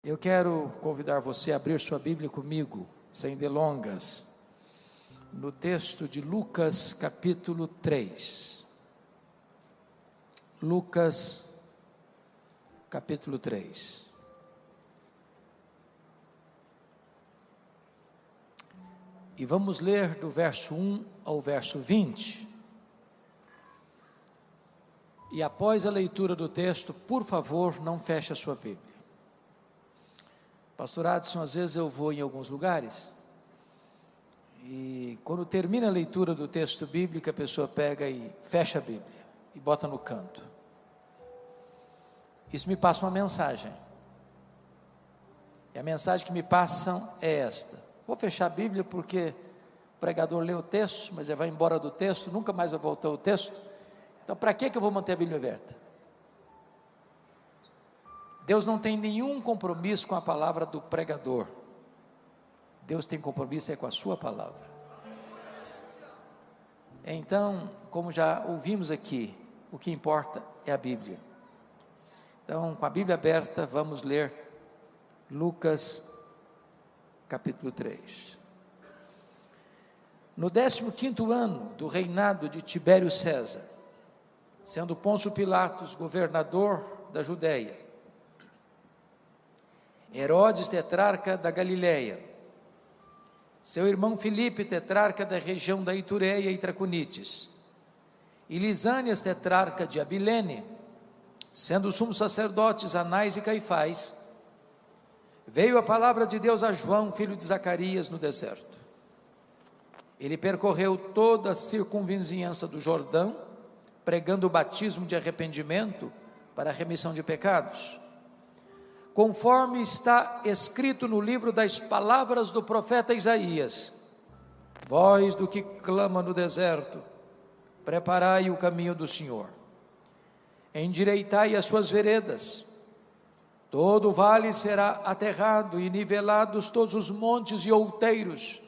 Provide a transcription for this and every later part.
Eu quero convidar você a abrir sua Bíblia comigo, sem delongas, no texto de Lucas capítulo 3. Lucas capítulo 3. E vamos ler do verso 1 ao verso 20. E após a leitura do texto, por favor, não feche a sua Bíblia. Pastor Adson, às vezes eu vou em alguns lugares e quando termina a leitura do texto bíblico, a pessoa pega e fecha a Bíblia e bota no canto. Isso me passa uma mensagem. E a mensagem que me passam é esta: vou fechar a Bíblia porque o pregador lê o texto, mas ele vai embora do texto, nunca mais vai voltar ao texto. Então para que eu vou manter a Bíblia aberta? Deus não tem nenhum compromisso com a palavra do pregador. Deus tem compromisso com a sua palavra. Então, como já ouvimos aqui, o que importa é a Bíblia. Então, com a Bíblia aberta, vamos ler Lucas capítulo 3. No 15º ano do reinado de Tibério César, sendo Pôncio Pilatos governador da Judéia, Herodes tetrarca da Galileia, seu irmão Filipe tetrarca da região da Itureia e Traconites, e Lisânias tetrarca de Abilene, sendo sumos sacerdotes Anás e Caifás, veio a palavra de Deus a João, filho de Zacarias, no deserto. Ele percorreu toda a circunvizinhança do Jordão, pregando o batismo de arrependimento para a remissão de pecados, conforme está escrito no livro das palavras do profeta Isaías: voz do que clama no deserto, preparai o caminho do Senhor, endireitai as suas veredas, todo o vale será aterrado e nivelados todos os montes e outeiros,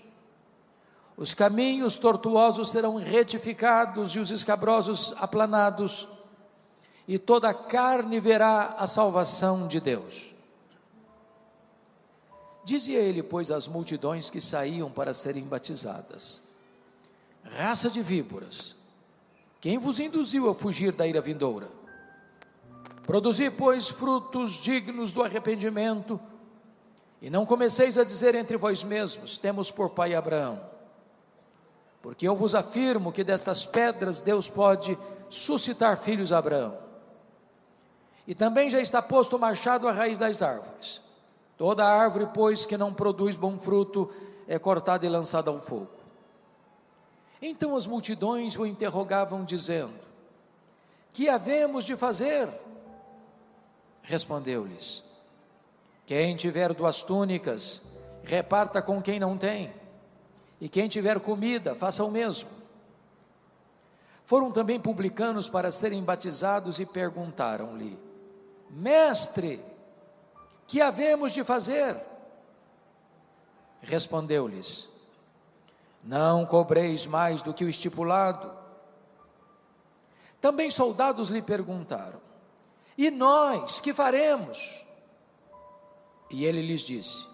os caminhos tortuosos serão retificados e os escabrosos aplanados, e toda a carne verá a salvação de Deus. Dizia ele, pois, às multidões que saíam para serem batizadas: raça de víboras, quem vos induziu a fugir da ira vindoura? Produzi, pois, frutos dignos do arrependimento, e não comeceis a dizer entre vós mesmos: temos por pai Abraão. Porque eu vos afirmo que destas pedras Deus pode suscitar filhos a Abraão. E também já está posto o machado à raiz das árvores. Toda árvore, pois, que não produz bom fruto, é cortada e lançada ao fogo. Então as multidões o interrogavam, dizendo: que havemos de fazer? Respondeu-lhes: quem tiver 2 túnicas, reparta com quem não tem, e quem tiver comida, faça o mesmo. Foram também publicanos para serem batizados e perguntaram-lhe: mestre, que havemos de fazer? Respondeu-lhes: não cobreis mais do que o estipulado. Também soldados lhe perguntaram: e nós, que faremos? E ele lhes disse: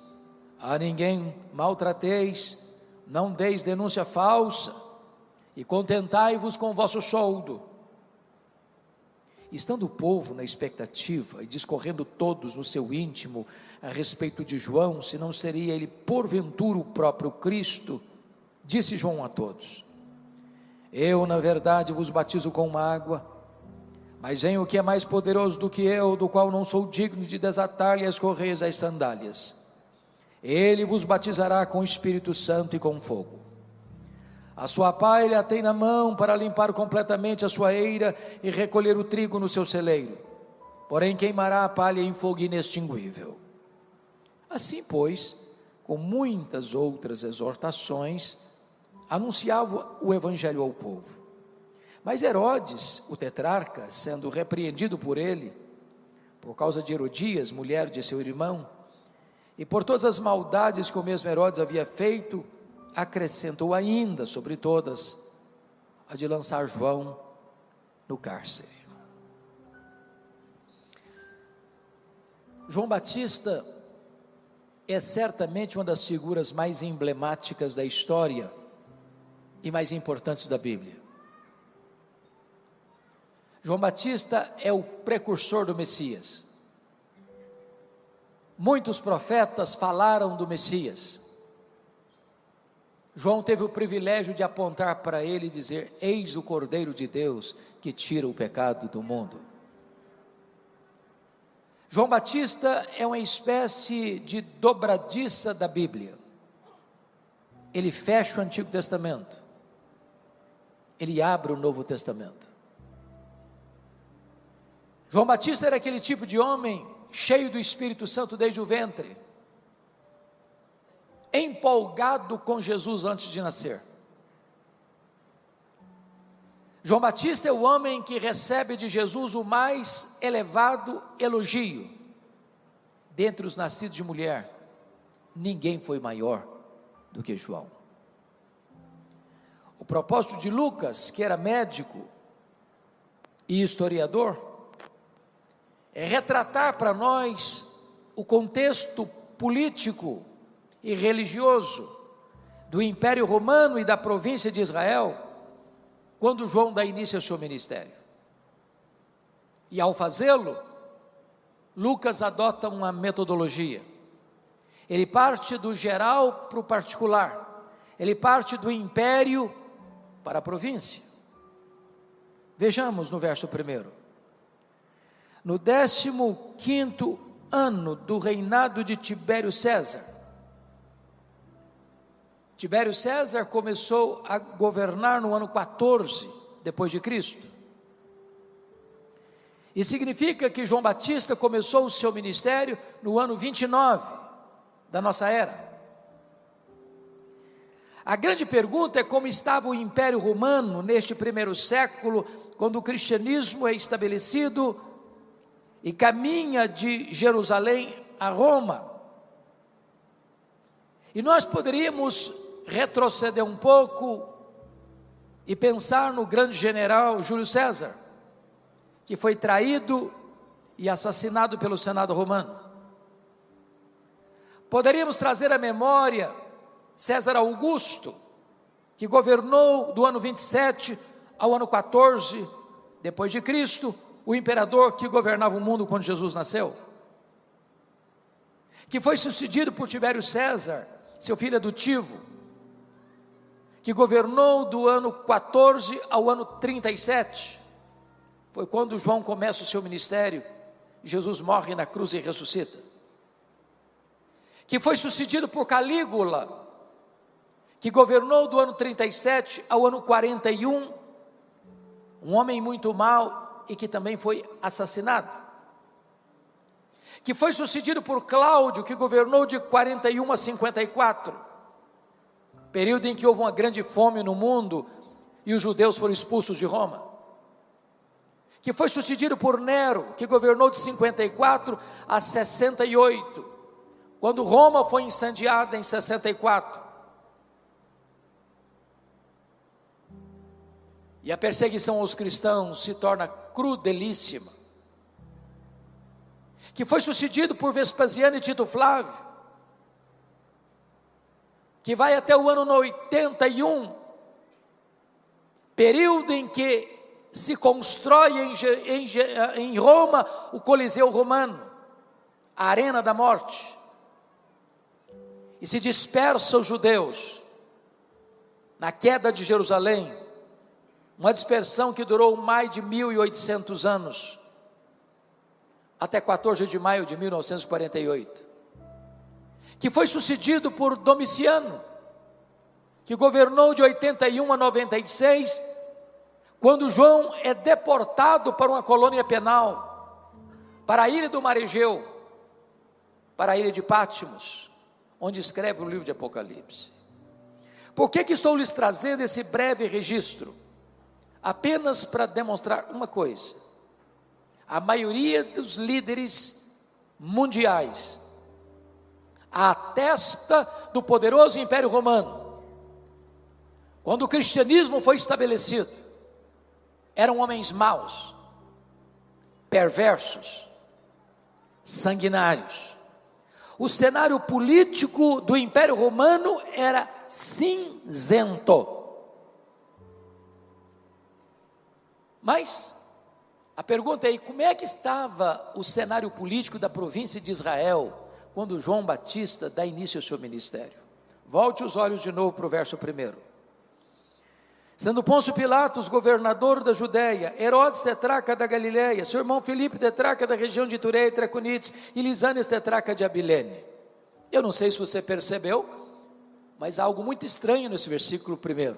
a ninguém maltrateis, não deis denúncia falsa, e contentai-vos com o vosso soldo. Estando o povo na expectativa e discorrendo todos no seu íntimo a respeito de João, se não seria ele porventura o próprio Cristo, disse João a todos: eu na verdade vos batizo com água, mas vem o que é mais poderoso do que eu, do qual não sou digno de desatar-lhe as correias das sandálias. Ele vos batizará com o Espírito Santo e com fogo. A sua pá ele a tem na mão para limpar completamente a sua eira e recolher o trigo no seu celeiro, porém queimará a palha em fogo inextinguível. Assim, pois, com muitas outras exortações, anunciava o evangelho ao povo. Mas Herodes, o tetrarca, sendo repreendido por ele, por causa de Herodias, mulher de seu irmão, e por todas as maldades que o mesmo Herodes havia feito, acrescentou ainda sobre todas a de lançar João no cárcere. João Batista é certamente uma das figuras mais emblemáticas da história e mais importantes da Bíblia. João Batista é o precursor do Messias. Muitos profetas falaram do Messias. João teve o privilégio de apontar para ele e dizer: eis o Cordeiro de Deus que tira o pecado do mundo. João Batista é uma espécie de dobradiça da Bíblia. Ele fecha o Antigo Testamento, ele abre o Novo Testamento. João Batista era aquele tipo de homem cheio do Espírito Santo desde o ventre, empolgado com Jesus antes de nascer. João Batista é o homem que recebe de Jesus o mais elevado elogio. Dentre os nascidos de mulher, ninguém foi maior do que João. O propósito de Lucas, que era médico e historiador, é retratar para nós o contexto político e religioso do Império Romano e da província de Israel, quando João dá início ao seu ministério. E ao fazê-lo, Lucas adota uma metodologia. Ele parte do geral para o particular, ele parte do império para a província. Vejamos no verso 1. No 15º ano do reinado de Tibério César. Tibério César começou a governar no ano 14 depois de Cristo. E significa que João Batista começou o seu ministério no ano 29 da nossa era. A grande pergunta é como estava o Império Romano neste primeiro século, quando o cristianismo é estabelecido e caminha de Jerusalém a Roma. E nós poderíamos retroceder um pouco e pensar no grande general Júlio César, que foi traído e assassinado pelo Senado romano. Poderíamos trazer à memória César Augusto, que governou do ano 27 ao ano 14 depois de Cristo, o imperador que governava o mundo quando Jesus nasceu, que foi sucedido por Tibério César, seu filho adotivo, que governou do ano 14 ao ano 37, foi quando João começa o seu ministério, Jesus morre na cruz e ressuscita, que foi sucedido por Calígula, que governou do ano 37 ao ano 41, um homem muito mau e que também foi assassinado, que foi sucedido por Cláudio, que governou de 41 a 54, período em que houve uma grande fome no mundo e os judeus foram expulsos de Roma, que foi sucedido por Nero, que governou de 54 a 68, quando Roma foi incendiada em 64, e a perseguição aos cristãos se torna crudelíssima, que foi sucedido por Vespasiano e Tito Flávio, que vai até o ano 81, período em que se constrói em Roma o Coliseu Romano, a arena da morte, e se dispersa os judeus na queda de Jerusalém, uma dispersão que durou mais de 1800 anos, até 14 de maio de 1948, que foi sucedido por Domiciano, que governou de 81 a 96, quando João é deportado para uma colônia penal, para a ilha do Mar Egeu, para a ilha de Patmos, onde escreve o livro de Apocalipse. Por que estou lhes trazendo esse breve registro? Apenas para demonstrar uma coisa: a maioria dos líderes mundiais atesta do poderoso Império Romano. Quando o cristianismo foi estabelecido, eram homens maus, perversos, sanguinários, O cenário político do Império Romano era cinzento. Mas a pergunta é: como é que estava o cenário político da província de Israel quando João Batista dá início ao seu ministério? Volte os olhos de novo para o verso 1. Sendo Pôncio Pilatos governador da Judéia, Herodes tetrarca da Galileia, seu irmão Filipe tetrarca da região de Itureia e Traconites, e Lisânias tetrarca de Abilene. Eu não sei se você percebeu, mas há algo muito estranho nesse versículo 1.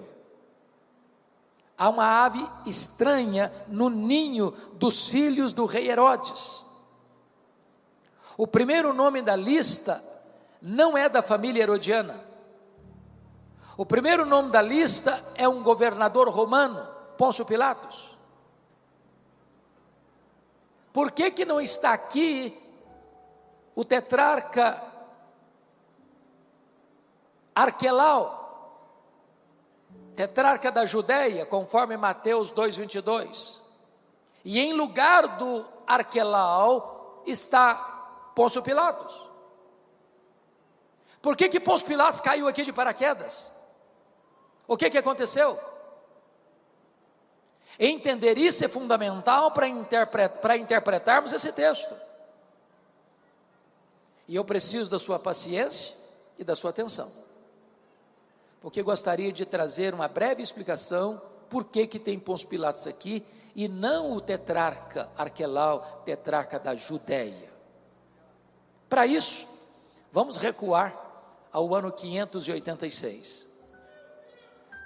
Há uma ave estranha no ninho dos filhos do rei Herodes. O primeiro nome da lista não é da família herodiana. O primeiro nome da lista é um governador romano, Pôncio Pilatos. Por que não está aqui o tetrarca Arquelau, tetrarca da Judéia, conforme Mateus 2,22? E em lugar do Arquelau está Pôncio Pilatos. Por que Pôncio Pilatos caiu aqui de paraquedas? O que aconteceu? Entender isso é fundamental para interpretarmos esse texto. E eu preciso da sua paciência e da sua atenção, porque gostaria de trazer uma breve explicação por que tem Pôncio Pilatos aqui e não o tetrarca Arquelau, tetrarca da Judéia. Para isso, vamos recuar ao ano 586,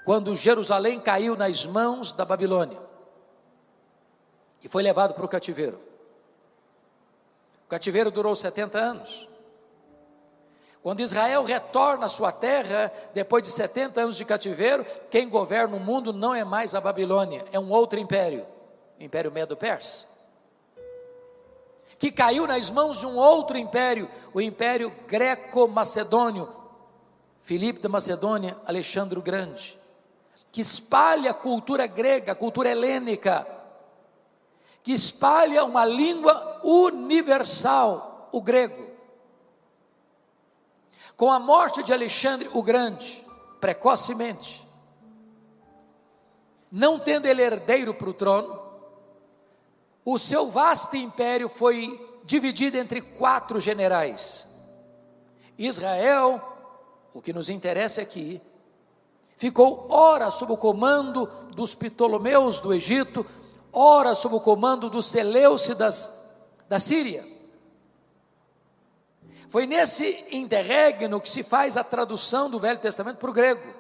quando Jerusalém caiu nas mãos da Babilônia e foi levado para o cativeiro. O cativeiro durou 70 anos. Quando Israel retorna à sua terra, depois de 70 anos de cativeiro, quem governa o mundo não é mais a Babilônia, é um outro império, o Império Medo-Persa, que caiu nas mãos de um outro império, o Império Greco-Macedônio, Filipe da Macedônia, Alexandre o Grande, que espalha a cultura grega, a cultura helênica, que espalha uma língua universal, o grego. Com a morte de Alexandre o Grande, precocemente, não tendo ele herdeiro para o trono, o seu vasto império foi dividido entre 4 generais. Israel, o que nos interessa aqui, ficou ora sob o comando dos Ptolomeus do Egito, ora sob o comando dos Seleucidas da Síria. Foi nesse interregno que se faz a tradução do Velho Testamento para o grego,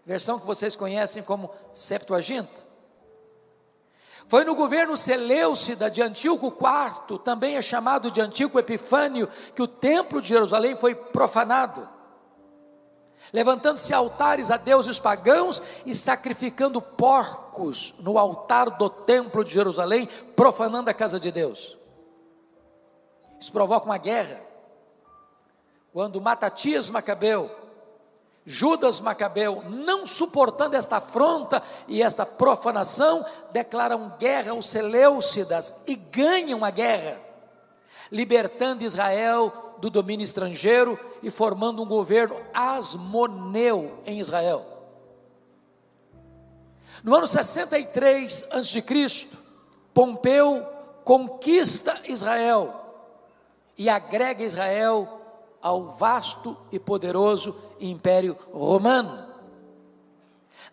versão que vocês conhecem como Septuaginta. Foi no governo Seleucida de Antíoco IV, também é chamado de Antíoco Epifânio, que o templo de Jerusalém foi profanado, levantando-se altares a deuses pagãos e sacrificando porcos no altar do templo de Jerusalém, profanando a casa de Deus. Isso provoca uma guerra, quando Matatias Macabeu, Judas Macabeu, não suportando esta afronta e esta profanação, declaram guerra aos Seleucidas e ganham a guerra, libertando Israel do domínio estrangeiro e formando um governo asmoneu em Israel. No ano 63 a.C., Pompeu conquista Israel e agrega Israel ao vasto e poderoso Império Romano,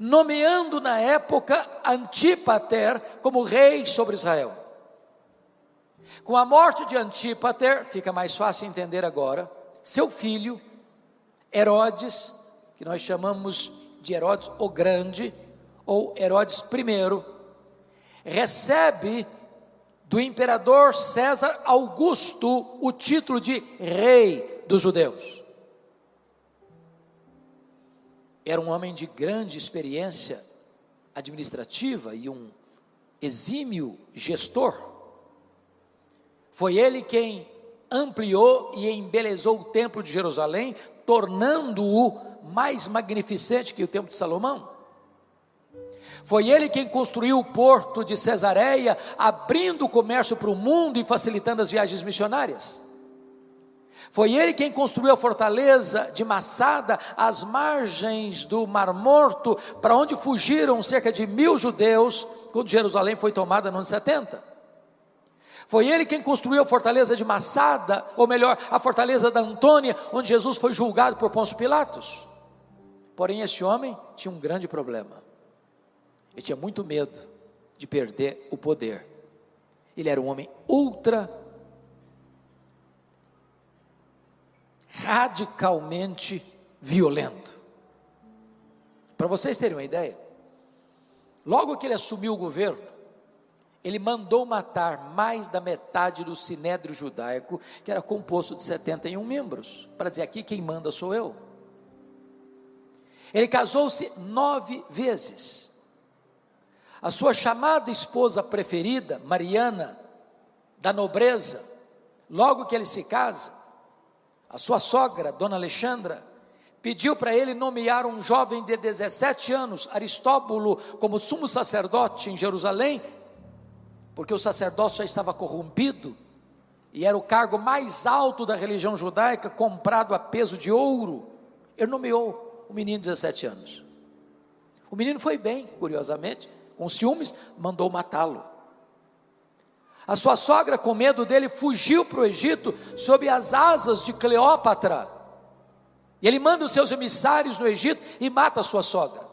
nomeando na época Antípater como rei sobre Israel. Com a morte de Antípater, fica mais fácil entender agora, seu filho, Herodes, que nós chamamos de Herodes o Grande, ou Herodes I, recebe do imperador César Augusto o título de rei dos judeus. Era um homem de grande experiência administrativa e um exímio gestor. Foi ele quem ampliou e embelezou o templo de Jerusalém, tornando-o mais magnificente que o templo de Salomão. Foi ele quem construiu o porto de Cesareia, abrindo o comércio para o mundo e facilitando as viagens missionárias. Foi ele quem construiu a fortaleza de Massada, às margens do Mar Morto, para onde fugiram cerca de 1.000 judeus, quando Jerusalém foi tomada no ano 70. Foi ele quem construiu a fortaleza de Massada, ou melhor, a fortaleza da Antônia, onde Jesus foi julgado por Pôncio Pilatos. Porém, esse homem tinha um grande problema. Ele tinha muito medo de perder o poder. Ele era um homem radicalmente violento. Para vocês terem uma ideia, logo que ele assumiu o governo, ele mandou matar mais da metade do sinédrio judaico, que era composto de 71 membros, para dizer: aqui quem manda sou eu. Ele casou-se 9 vezes. A sua chamada esposa preferida, Mariana, da nobreza, logo que ele se casa, a sua sogra, Dona Alexandra, pediu para ele nomear um jovem de 17 anos, Aristóbulo, como sumo sacerdote em Jerusalém, porque o sacerdócio já estava corrompido, e era o cargo mais alto da religião judaica, comprado a peso de ouro. Ele nomeou o menino de 17 anos. O menino foi bem, curiosamente, com ciúmes, mandou matá-lo. A sua sogra, com medo dele, fugiu para o Egito, sob as asas de Cleópatra, e ele manda os seus emissários no Egito e mata a sua sogra.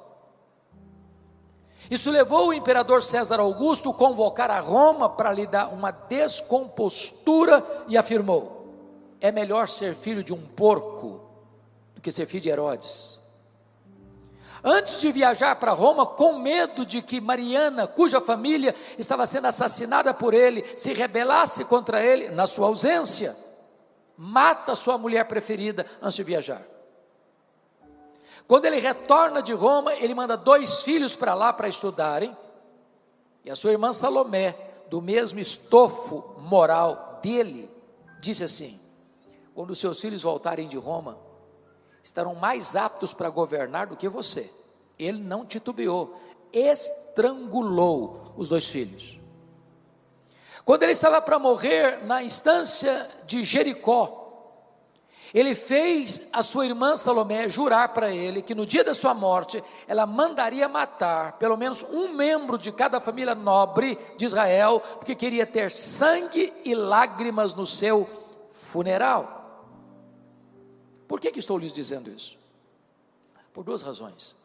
Isso levou o imperador César Augusto a convocar a Roma para lhe dar uma descompostura e afirmou: é melhor ser filho de um porco do que ser filho de Herodes. Antes de viajar para Roma, com medo de que Mariana, cuja família estava sendo assassinada por ele, se rebelasse contra ele, na sua ausência, mata sua mulher preferida antes de viajar. Quando ele retorna de Roma, ele manda 2 filhos para lá para estudarem, e a sua irmã Salomé, do mesmo estofo moral dele, disse assim: quando os seus filhos voltarem de Roma, estarão mais aptos para governar do que você. Ele não titubeou, estrangulou os 2 filhos. Quando ele estava para morrer na instância de Jericó, ele fez a sua irmã Salomé jurar para ele que no dia da sua morte, ela mandaria matar pelo menos um membro de cada família nobre de Israel, porque queria ter sangue e lágrimas no seu funeral. Por que estou lhes dizendo isso? Por 2 razões.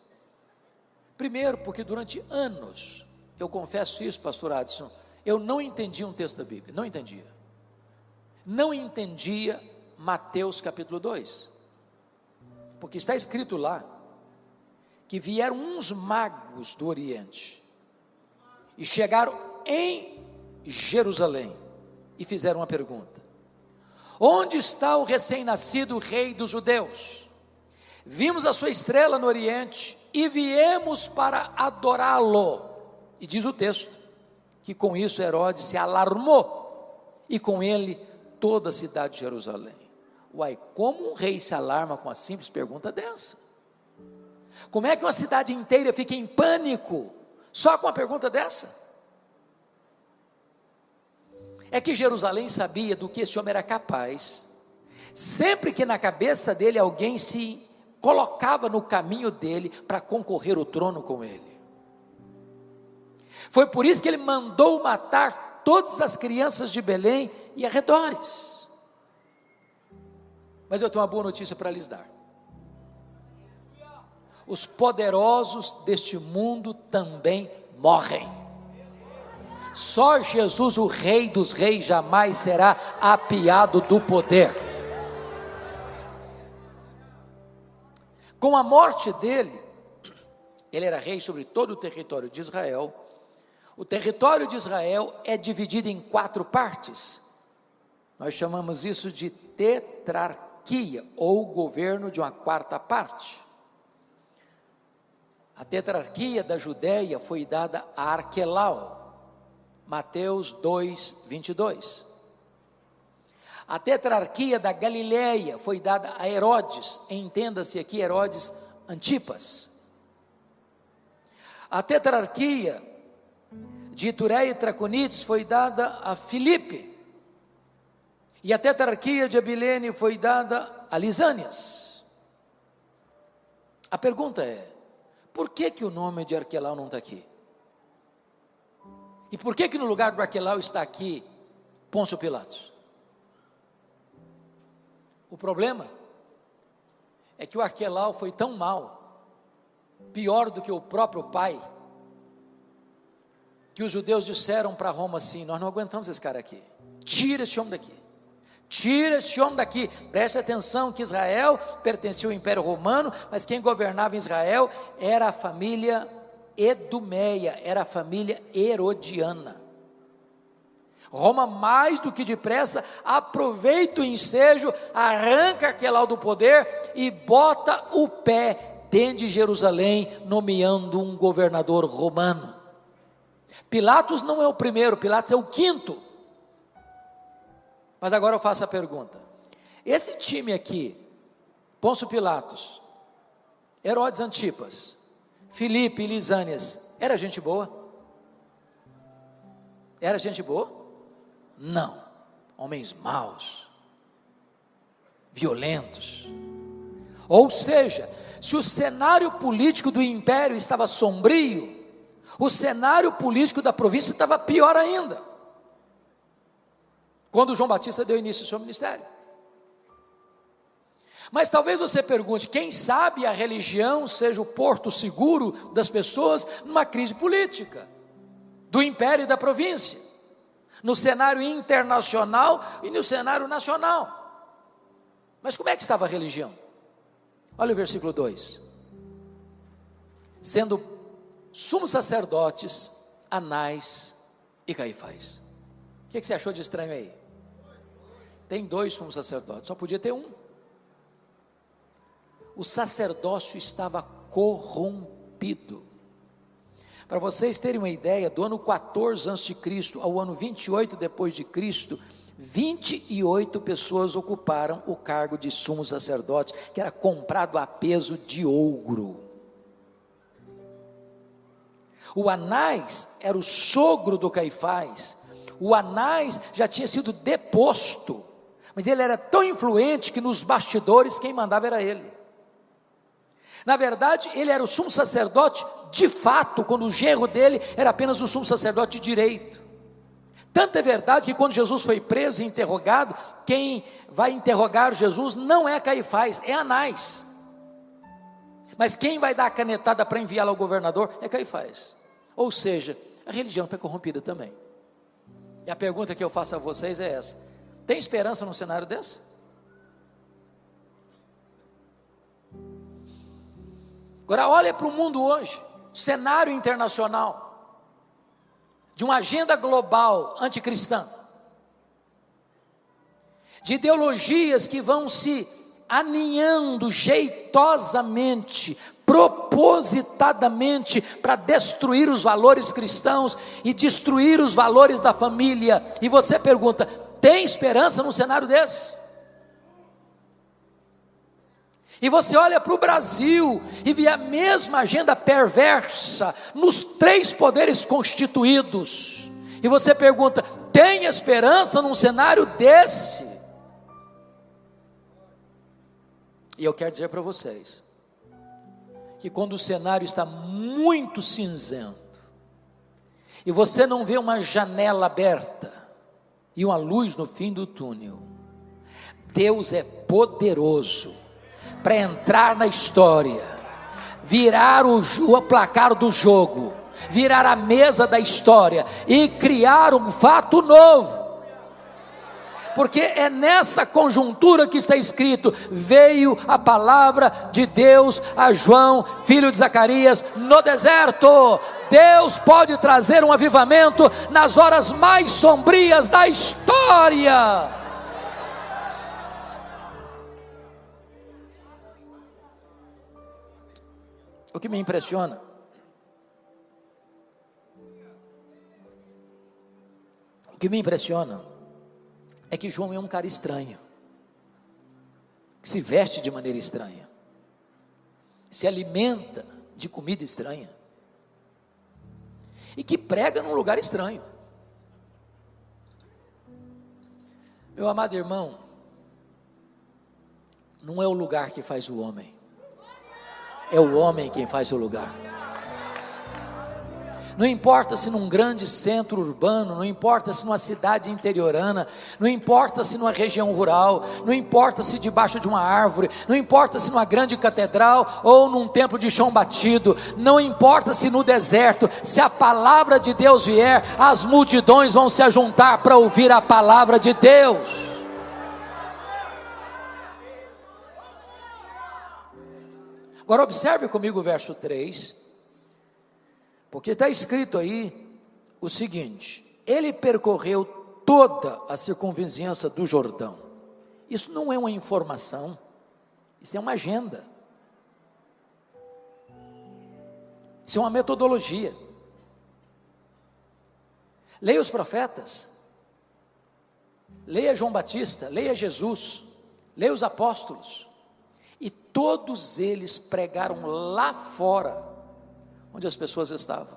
Primeiro, porque durante anos, eu confesso isso, pastor Adson, eu não entendia um texto da Bíblia, não entendia Mateus capítulo 2, porque está escrito lá, que vieram uns magos do Oriente, e chegaram em Jerusalém, e fizeram uma pergunta: onde está o recém-nascido rei dos judeus? Vimos a sua estrela no Oriente, e viemos para adorá-lo. E diz o texto, que com isso Herodes se alarmou, e com ele toda a cidade de Jerusalém. Uai, como um rei se alarma com uma simples pergunta dessa? Como é que uma cidade inteira fica em pânico, só com uma pergunta dessa? É que Jerusalém sabia do que esse homem era capaz, sempre que na cabeça dele alguém se colocava no caminho dele, para concorrer o trono com ele. Foi por isso que ele mandou matar todas as crianças de Belém e arredores. Mas eu tenho uma boa notícia para lhes dar: os poderosos deste mundo também morrem. Só Jesus, o Rei dos Reis, jamais será apiado do poder. Com a morte dele, ele era rei sobre todo o território de Israel. O território de Israel é dividido em 4 partes. Nós chamamos isso de tetrarquia, ou governo de uma 4ª parte. A tetrarquia da Judéia foi dada a Arquelau, Mateus 2, 22. A tetrarquia da Galileia foi dada a Herodes, entenda-se aqui Herodes Antipas. A tetrarquia de Itureia e Traconites foi dada a Filipe. E a tetrarquia de Abilene foi dada a Lisânias. A pergunta é, por que o nome de Arquelau não está aqui? E por que no lugar do Arquelau está aqui Pôncio Pilatos? O problema é que o Arquelau foi tão mal, pior do que o próprio pai, que os judeus disseram para Roma assim: nós não aguentamos esse cara aqui, tira esse homem daqui, tira esse homem daqui. Preste atenção que Israel pertencia ao Império Romano, mas quem governava em Israel era a família Edomeia, era a família herodiana. Roma, mais do que depressa, aproveita o ensejo, arranca Arquelau do poder e bota o pé dentro de Jerusalém, nomeando um governador romano. Pilatos não é o primeiro, Pilatos é o quinto. Mas agora eu faço a pergunta: esse time aqui, Pôncio Pilatos, Herodes Antipas, Filipe e Lisânias, era gente boa? Era gente boa? Não, homens maus, violentos. Ou seja, se o cenário político do império estava sombrio, o cenário político da província estava pior ainda, quando João Batista deu início ao seu ministério. Mas talvez você pergunte, quem sabe a religião seja o porto seguro das pessoas numa crise política, do império e da província, no cenário internacional e no cenário nacional. Mas como é que estava a religião? Olha o versículo 2: sendo sumos sacerdotes Anás e Caifás. O que você achou de estranho aí? Tem 2 sumos sacerdotes, só podia ter um. O sacerdócio estava corrompido. Para vocês terem uma ideia, do ano 14 a.C. ao ano 28 depois de Cristo, 28 pessoas ocuparam o cargo de sumo sacerdote, que era comprado a peso de ouro. O Anás era o sogro do Caifás. O Anás já tinha sido deposto, mas ele era tão influente que nos bastidores quem mandava era ele. Na verdade, ele era o sumo sacerdote de fato, quando o genro dele era apenas o sumo sacerdote de direito. Tanto é verdade que quando Jesus foi preso e interrogado, quem vai interrogar Jesus não é Caifás, é Anás. Mas quem vai dar a canetada para enviá-lo ao governador é Caifás. Ou seja, a religião está corrompida também. E a pergunta que eu faço a vocês é essa: tem esperança num cenário desse? Agora olha para o mundo hoje, cenário internacional, de uma agenda global anticristã, de ideologias que vão se aninhando jeitosamente, propositadamente, para destruir os valores cristãos e destruir os valores da família. E você pergunta, tem esperança num cenário desse? E você olha para o Brasil e vê a mesma agenda perversa nos 3 poderes constituídos. E você pergunta, tem esperança num cenário desse? E eu quero dizer para vocês, que quando o cenário está muito cinzento, e você não vê uma janela aberta, e uma luz no fim do túnel, Deus é poderoso para entrar na história, virar o placar do jogo, virar a mesa da história e criar um fato novo. Porque é nessa conjuntura que está escrito: veio a palavra de Deus a João, filho de Zacarias, no deserto. Deus pode trazer um avivamento nas horas mais sombrias da história. O que me impressiona é que João é um cara estranho, que se veste de maneira estranha, se alimenta de comida estranha, e que prega num lugar estranho. Meu amado irmão, não é o lugar que faz o homem, é o homem quem faz o lugar. Não importa se num grande centro urbano, não importa se numa cidade interiorana, não importa se numa região rural, não importa se debaixo de uma árvore, não importa se numa grande catedral ou num templo de chão batido, não importa se no deserto, se a palavra de Deus vier, as multidões vão se ajuntar para ouvir a palavra de Deus. Agora observe comigo o verso 3, porque está escrito aí o seguinte: ele percorreu toda a circunvizinhança do Jordão. Isso não é uma informação, isso é uma agenda, isso é uma metodologia. Leia os profetas, leia João Batista, leia Jesus, leia os apóstolos, e todos eles pregaram lá fora, onde as pessoas estavam.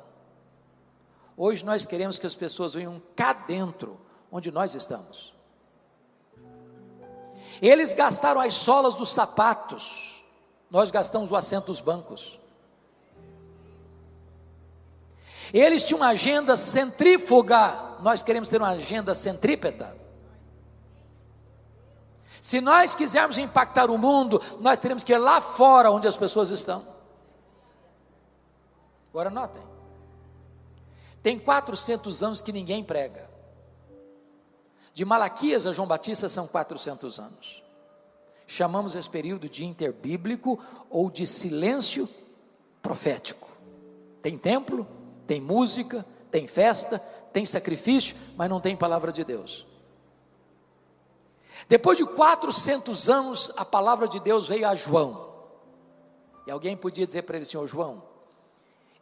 Hoje nós queremos que as pessoas venham cá dentro, onde nós estamos. Eles gastaram as solas dos sapatos, nós gastamos o assento dos bancos. Eles tinham uma agenda centrífuga, nós queremos ter uma agenda centrípeta. Se nós quisermos impactar o mundo, nós teremos que ir lá fora, onde as pessoas estão. Agora notem, tem 400 anos que ninguém prega. De Malaquias a João Batista são 400 anos. Chamamos esse período de interbíblico ou de silêncio profético. Tem templo, tem música, tem festa, tem sacrifício, mas não tem palavra de Deus. Depois de 400 anos, a palavra de Deus veio a João. E alguém podia dizer para ele assim: ô João,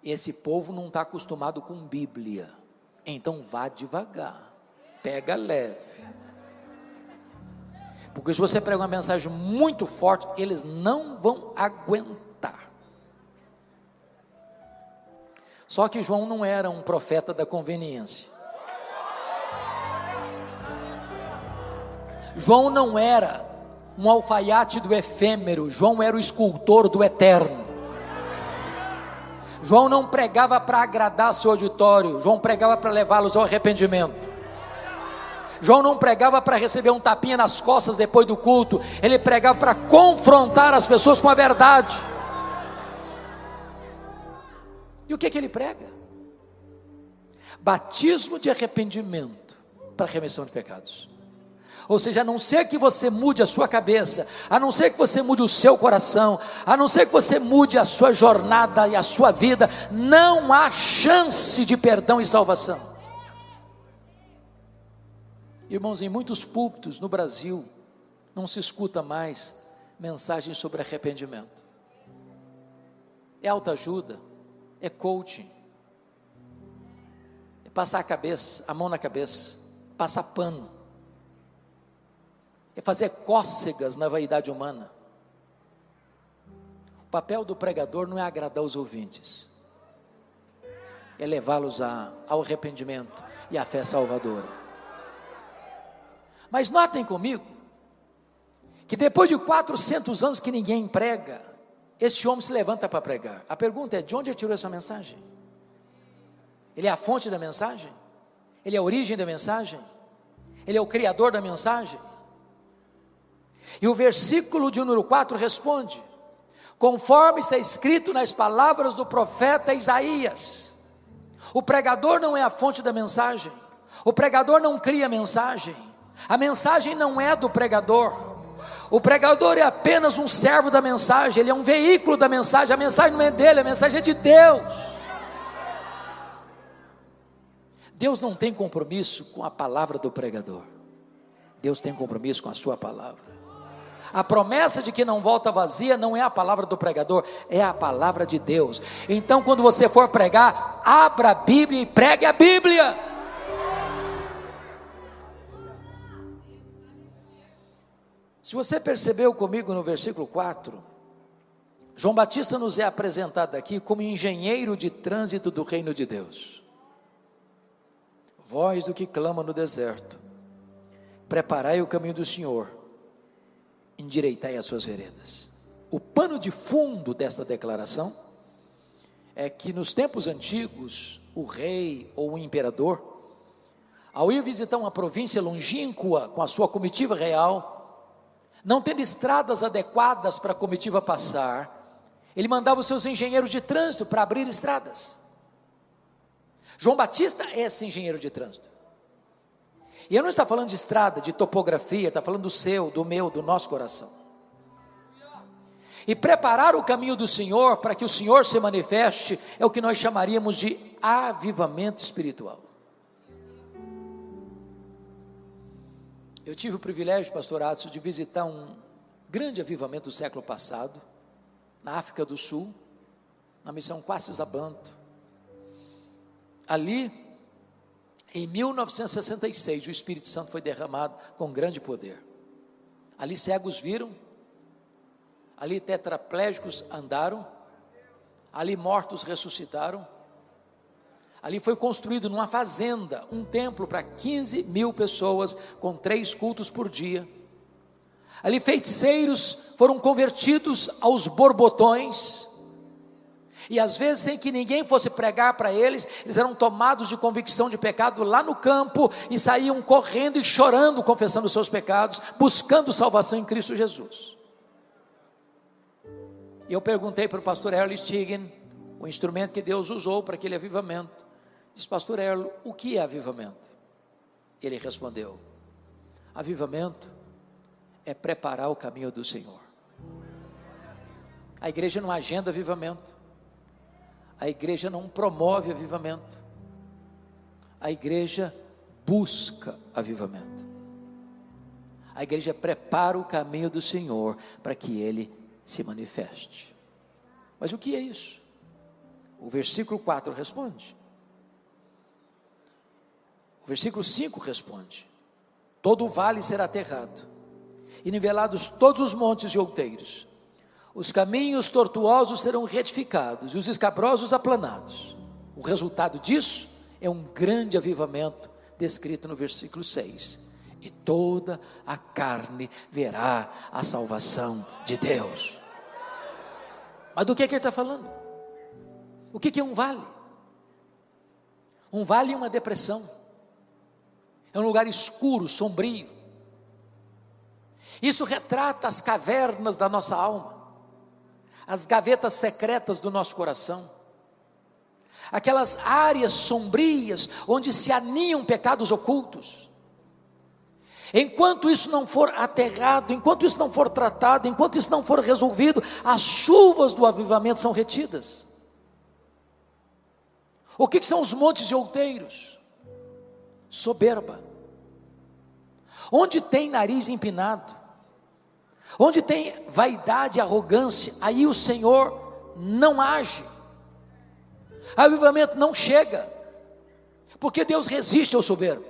esse povo não está acostumado com Bíblia, então vá devagar, pega leve, porque se você pregar uma mensagem muito forte, eles não vão aguentar. Só que João não era um profeta da conveniência. João não era um alfaiate do efêmero, João era o escultor do eterno. João não pregava para agradar seu auditório, João pregava para levá-los ao arrependimento. João não pregava para receber um tapinha nas costas depois do culto, ele pregava para confrontar as pessoas com a verdade. E o que ele prega? Batismo de arrependimento para remissão de pecados. Ou seja, a não ser que você mude a sua cabeça, a não ser que você mude o seu coração, a não ser que você mude a sua jornada e a sua vida, não há chance de perdão e salvação. Irmãos, em muitos púlpitos no Brasil, não se escuta mais mensagens sobre arrependimento. É autoajuda, é coaching, é passar a mão na cabeça, passar pano, é fazer cócegas na vaidade humana. O papel do pregador não é agradar os ouvintes, é levá-los ao arrependimento e à fé salvadora. Mas notem comigo, que depois de 400 anos que ninguém prega, esse homem se levanta para pregar. A pergunta é: de onde ele tirou essa mensagem? Ele é a fonte da mensagem? Ele é a origem da mensagem? Ele é o criador da mensagem? E o versículo de número 4 responde: conforme está escrito nas palavras do profeta Isaías. O pregador não é a fonte da mensagem, o pregador não cria a mensagem não é do pregador, o pregador é apenas um servo da mensagem, ele é um veículo da mensagem, a mensagem não é dele, a mensagem é de Deus. Deus não tem compromisso com a palavra do pregador, Deus tem compromisso com a sua palavra. A promessa de que não volta vazia não é a palavra do pregador, é a palavra de Deus. Então, quando você for pregar, abra a Bíblia e pregue a Bíblia. Se você percebeu comigo no versículo 4, João Batista nos é apresentado aqui como engenheiro de trânsito do reino de Deus. Voz do que clama no deserto, preparai o caminho do Senhor, endireitai as suas veredas. O pano de fundo desta declaração é que nos tempos antigos, o rei ou o imperador, ao ir visitar uma província longínqua com a sua comitiva real, não tendo estradas adequadas para a comitiva passar, ele mandava os seus engenheiros de trânsito para abrir estradas. João Batista é esse engenheiro de trânsito. E eu não estou falando de estrada, de topografia, está falando do seu, do meu, do nosso coração. E preparar o caminho do Senhor para que o Senhor se manifeste é o que nós chamaríamos de avivamento espiritual. Eu tive o privilégio, pastor Adson, de visitar um grande avivamento do século passado, na África do Sul, na missão Quassis Abantu. Ali, em 1966, o Espírito Santo foi derramado com grande poder. Ali cegos viram, ali tetraplégicos andaram, ali mortos ressuscitaram, ali foi construído numa fazenda, um templo para 15 mil pessoas, com 3 cultos por dia. Ali feiticeiros foram convertidos aos borbotões, e às vezes sem que ninguém fosse pregar para eles, eles eram tomados de convicção de pecado lá no campo, e saíam correndo e chorando, confessando os seus pecados, buscando salvação em Cristo Jesus. E eu perguntei para o pastor Erlo Stigen, o instrumento que Deus usou para aquele avivamento, disse: pastor Erlo, o que é avivamento? Ele respondeu: avivamento é preparar o caminho do Senhor. A igreja não agenda avivamento, a igreja não promove avivamento, a igreja busca avivamento. A igreja prepara o caminho do Senhor para que Ele se manifeste. Mas o que é isso? O versículo 4 responde. O versículo 5 responde: todo o vale será aterrado, e nivelados todos os montes e outeiros, os caminhos tortuosos serão retificados, e os escabrosos aplanados. O resultado disso é um grande avivamento, descrito no versículo 6, e toda a carne verá a salvação de Deus. Mas do que ele está falando? O que é um vale? Um vale é uma depressão, é um lugar escuro, sombrio. Isso retrata as cavernas da nossa alma, as gavetas secretas do nosso coração, aquelas áreas sombrias onde se aninham pecados ocultos. Enquanto isso não for aterrado, enquanto isso não for tratado, enquanto isso não for resolvido, as chuvas do avivamento são retidas. O que são os montes de outeiros? Soberba. Onde tem nariz empinado, onde tem vaidade e arrogância, aí o Senhor não age, avivamento não chega, porque Deus resiste ao soberbo.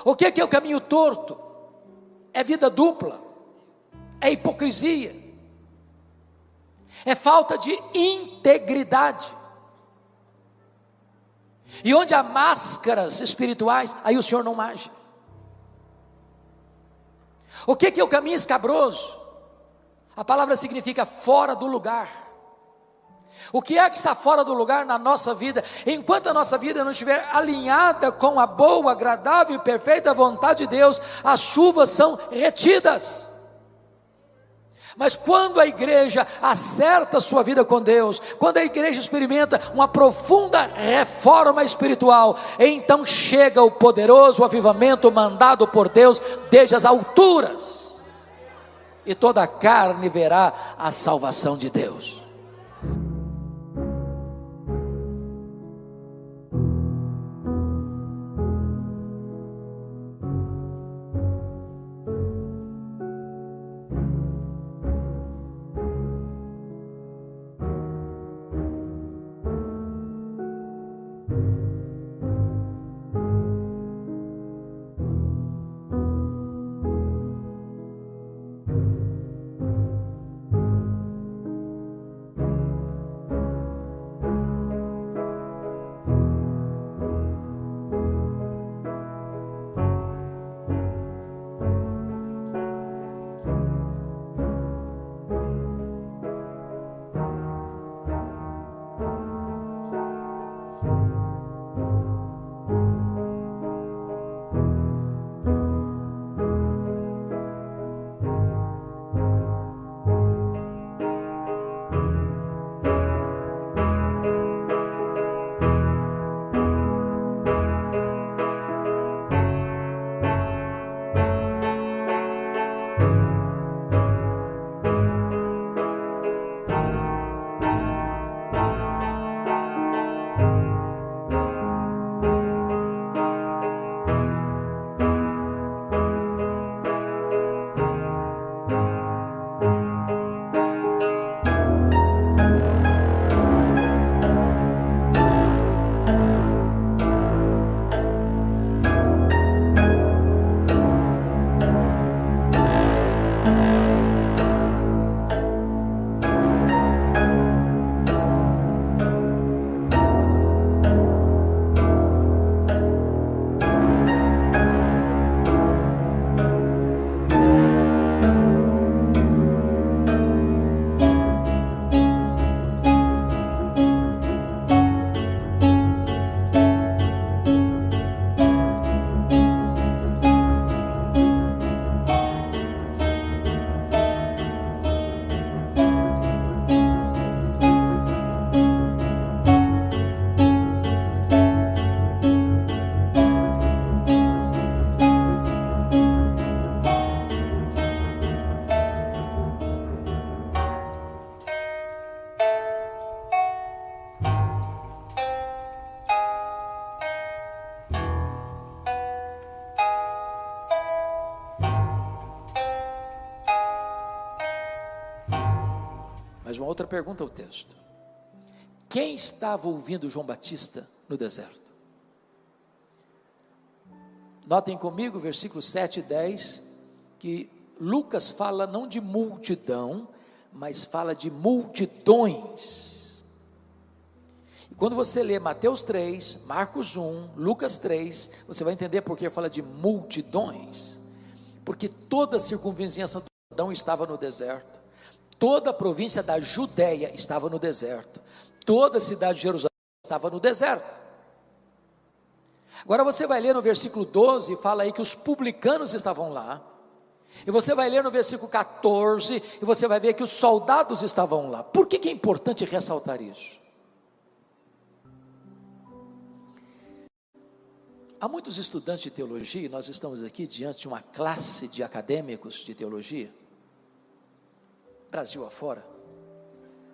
O que é o caminho torto? É vida dupla, é hipocrisia, é falta de integridade. E onde há máscaras espirituais, aí o Senhor não age. O que é o caminho escabroso? A palavra significa fora do lugar. O que é que está fora do lugar na nossa vida? Enquanto a nossa vida não estiver alinhada com a boa, agradável e perfeita vontade de Deus, as chuvas são retidas. Mas quando a igreja acerta a sua vida com Deus, quando a igreja experimenta uma profunda reforma espiritual, então chega o poderoso avivamento mandado por Deus desde as alturas, e toda a carne verá a salvação de Deus. Faz uma outra pergunta ao texto. Quem estava ouvindo João Batista no deserto? Notem comigo, versículos 7 e 10, que Lucas fala não de multidão, mas fala de multidões. E quando você lê Mateus 3, Marcos 1, Lucas 3, você vai entender por que fala de multidões. Porque toda a circunvizinhança do Jordão estava no deserto, toda a província da Judéia estava no deserto, toda a cidade de Jerusalém estava no deserto. Agora você vai ler no versículo 12, fala aí que os publicanos estavam lá, e você vai ler no versículo 14, e você vai ver que os soldados estavam lá. Por que é importante ressaltar isso? Há muitos estudantes de teologia, e nós estamos aqui diante de uma classe de acadêmicos de teologia, Brasil afora,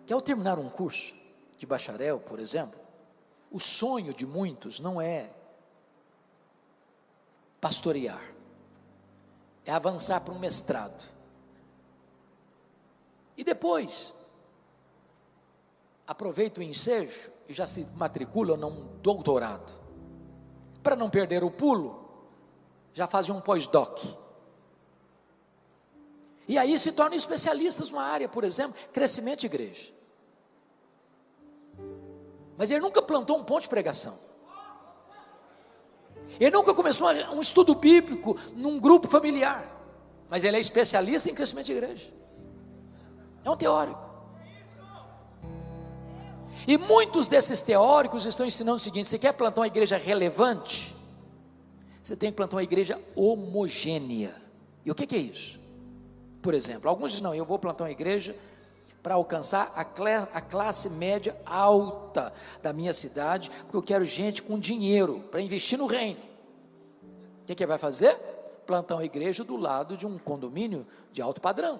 que ao terminar um curso de bacharel, por exemplo, o sonho de muitos não é pastorear, é avançar para um mestrado, e depois aproveita o ensejo e já se matricula num doutorado. Para não perder o pulo, já fazem um pós-doc. E aí se tornam especialistas numa área, por exemplo, crescimento de igreja. Mas ele nunca plantou um ponto de pregação. Ele nunca começou um estudo bíblico num grupo familiar. Mas ele é especialista em crescimento de igreja. É um teórico. E muitos desses teóricos estão ensinando o seguinte: você quer plantar uma igreja relevante? Você tem que plantar uma igreja homogênea. E o que é isso? Por exemplo, alguns dizem, não, eu vou plantar uma igreja para alcançar a classe média alta da minha cidade, porque eu quero gente com dinheiro para investir no reino. O que vai fazer? Plantar uma igreja do lado de um condomínio de alto padrão.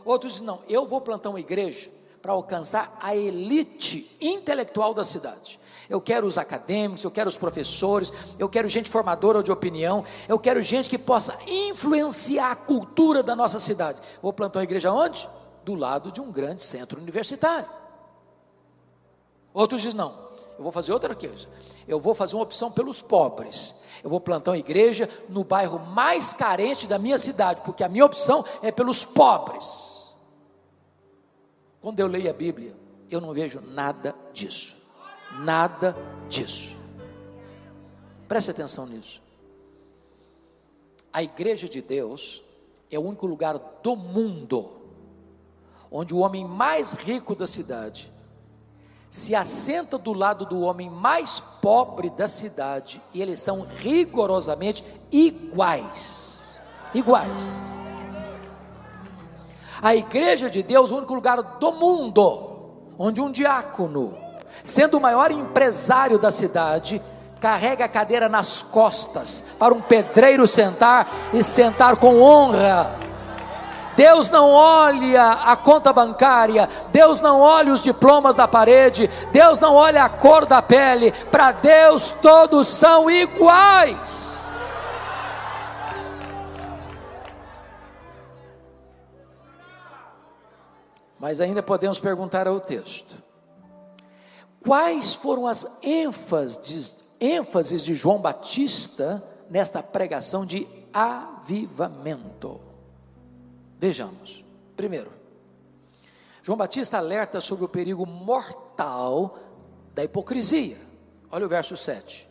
Outros dizem, não, eu vou plantar uma igreja para alcançar a elite intelectual da cidade. Eu quero os acadêmicos, eu quero os professores, eu quero gente formadora de opinião, eu quero gente que possa influenciar a cultura da nossa cidade. Vou plantar uma igreja onde? Do lado de um grande centro universitário. Outros dizem, não, eu vou fazer outra coisa, eu vou fazer uma opção pelos pobres, eu vou plantar uma igreja no bairro mais carente da minha cidade, porque a minha opção é pelos pobres. Quando eu leio a Bíblia, eu não vejo nada disso. Nada disso. Preste atenção nisso. A igreja de Deus é o único lugar do mundo onde o homem mais rico da cidade se assenta do lado do homem mais pobre da cidade, e eles são rigorosamente iguais. Iguais. A igreja de Deus é o único lugar do mundo onde um diácono, sendo o maior empresário da cidade, carrega a cadeira nas costas para um pedreiro sentar, e sentar com honra. Deus não olha a conta bancária, Deus não olha os diplomas da parede, Deus não olha a cor da pele. Para Deus todos são iguais. Mas ainda podemos perguntar ao texto: quais foram as ênfases de João Batista nesta pregação de avivamento? Vejamos. Primeiro, João Batista alerta sobre o perigo mortal da hipocrisia. Olha o verso 7.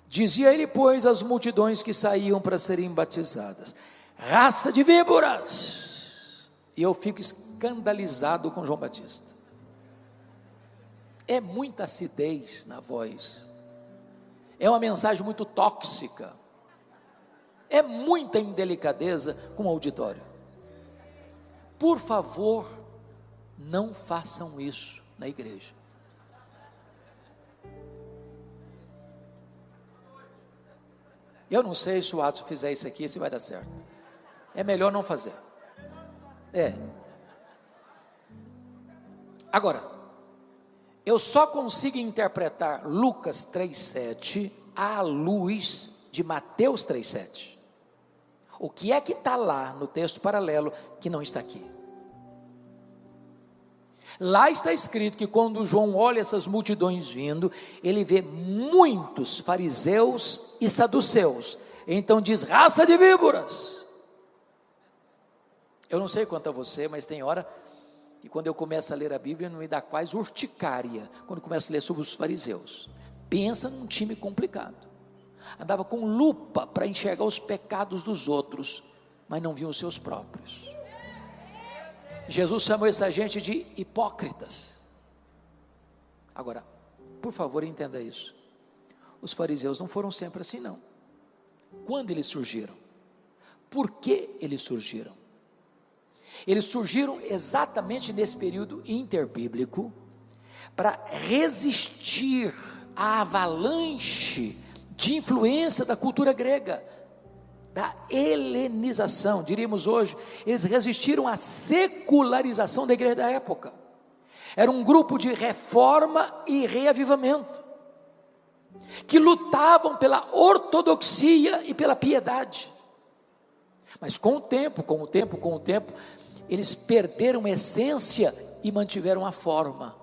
Dizia ele, pois, às multidões que saíam para serem batizadas: raça de víboras! E eu fico escandalizado com João Batista. É muita acidez na voz, é uma mensagem muito tóxica, é muita indelicadeza com o auditório. Por favor, não façam isso na igreja. Eu não sei se o Adson fizer isso aqui, se vai dar certo. É melhor não fazer. Agora, eu só consigo interpretar Lucas 3,7 à luz de Mateus 3,7. O que é que está lá no texto paralelo que não está aqui? Lá está escrito que quando João olha essas multidões vindo, ele vê muitos fariseus e saduceus. Então diz: raça de víboras. Eu não sei quanto a você, mas tem hora que quando eu começo a ler a Bíblia, não me dá quase urticária, quando começo a ler sobre os fariseus. Pensa num time complicado. Andava com lupa para enxergar os pecados dos outros, mas não viam os seus próprios. Jesus chamou essa gente de hipócritas. Agora, por favor, entenda isso. Os fariseus não foram sempre assim, não. Quando eles surgiram? Por que eles surgiram? Eles surgiram exatamente nesse período interbíblico, para resistir à avalanche de influência da cultura grega, da helenização, diríamos hoje. Eles resistiram à secularização da igreja da época. Era um grupo de reforma e reavivamento, que lutavam pela ortodoxia e pela piedade. Mas com o tempo, eles perderam a essência e mantiveram a forma,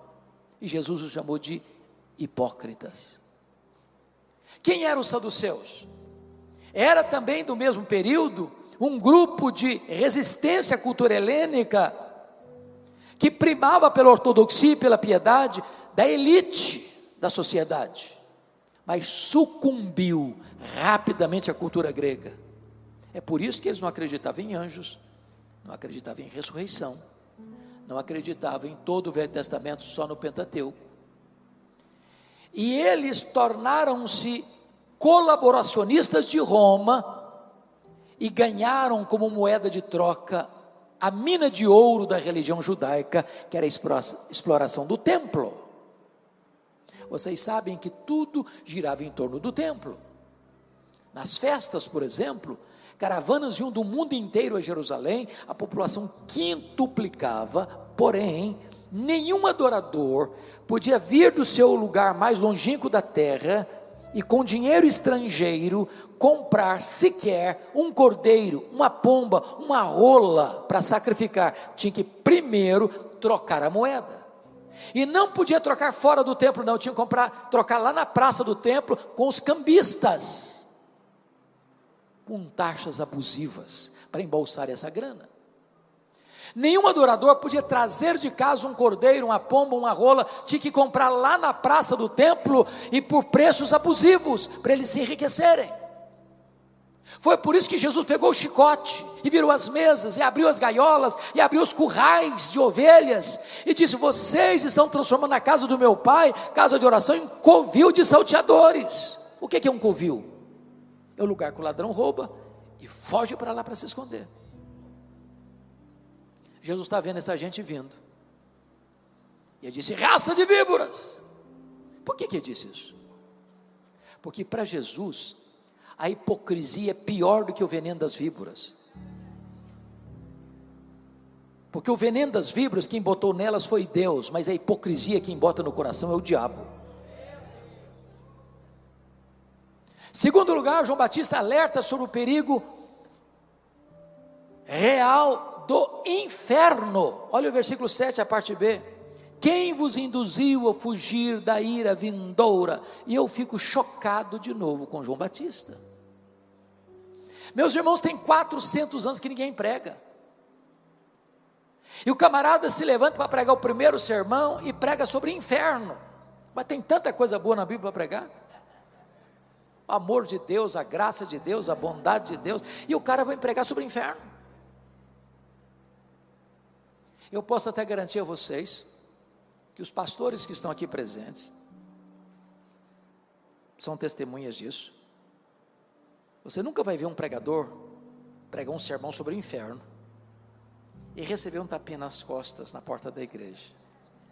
e Jesus os chamou de hipócritas. Quem eram os saduceus? Era também do mesmo período um grupo de resistência à cultura helênica, que primava pela ortodoxia e pela piedade da elite da sociedade, mas sucumbiu rapidamente à cultura grega. É por isso que eles não acreditavam em anjos, não acreditavam em ressurreição, não acreditavam em todo o Velho Testamento, só no Pentateuco. E eles tornaram-se colaboracionistas de Roma e ganharam como moeda de troca a mina de ouro da religião judaica, que era a exploração do templo. Vocês sabem que tudo girava em torno do templo. Nas festas, por exemplo, caravanas iam do mundo inteiro a Jerusalém, a população quintuplicava, porém, nenhum adorador podia vir do seu lugar mais longínquo da terra e com dinheiro estrangeiro comprar sequer um cordeiro, uma pomba, uma rola para sacrificar. Tinha que primeiro trocar a moeda, e não podia trocar fora do templo, não, tinha que trocar lá na praça do templo com os cambistas, com taxas abusivas para embolsar essa grana. Nenhum adorador podia trazer de casa um cordeiro, uma pomba, uma rola, tinha que comprar lá na praça do templo e por preços abusivos, para eles se enriquecerem. Foi por isso que Jesus pegou o chicote e virou as mesas, e abriu as gaiolas, e abriu os currais de ovelhas, e disse: vocês estão transformando a casa do meu pai, casa de oração, em covil de salteadores. O que é um covil? É o lugar que o ladrão rouba e foge para lá para se esconder. Jesus está vendo essa gente vindo, e ele disse: raça de víboras. Por que ele disse isso? Porque para Jesus a hipocrisia é pior do que o veneno das víboras. Porque o veneno das víboras, quem botou nelas foi Deus, mas a hipocrisia quem bota no coração é o diabo. Segundo lugar, João Batista alerta sobre o perigo real do inferno. Olha o versículo 7, a parte B. Quem vos induziu a fugir da ira vindoura? E eu fico chocado de novo com João Batista. Meus irmãos, tem 400 anos que ninguém prega, e o camarada se levanta para pregar o primeiro sermão e prega sobre inferno. Mas tem tanta coisa boa na Bíblia para pregar, o amor de Deus, a graça de Deus, a bondade de Deus, e o cara vai pregar sobre inferno. Eu posso até garantir a vocês que os pastores que estão aqui presentes são testemunhas disso. Você nunca vai ver um pregador pregar um sermão sobre o inferno e receber um tapinha nas costas na porta da igreja.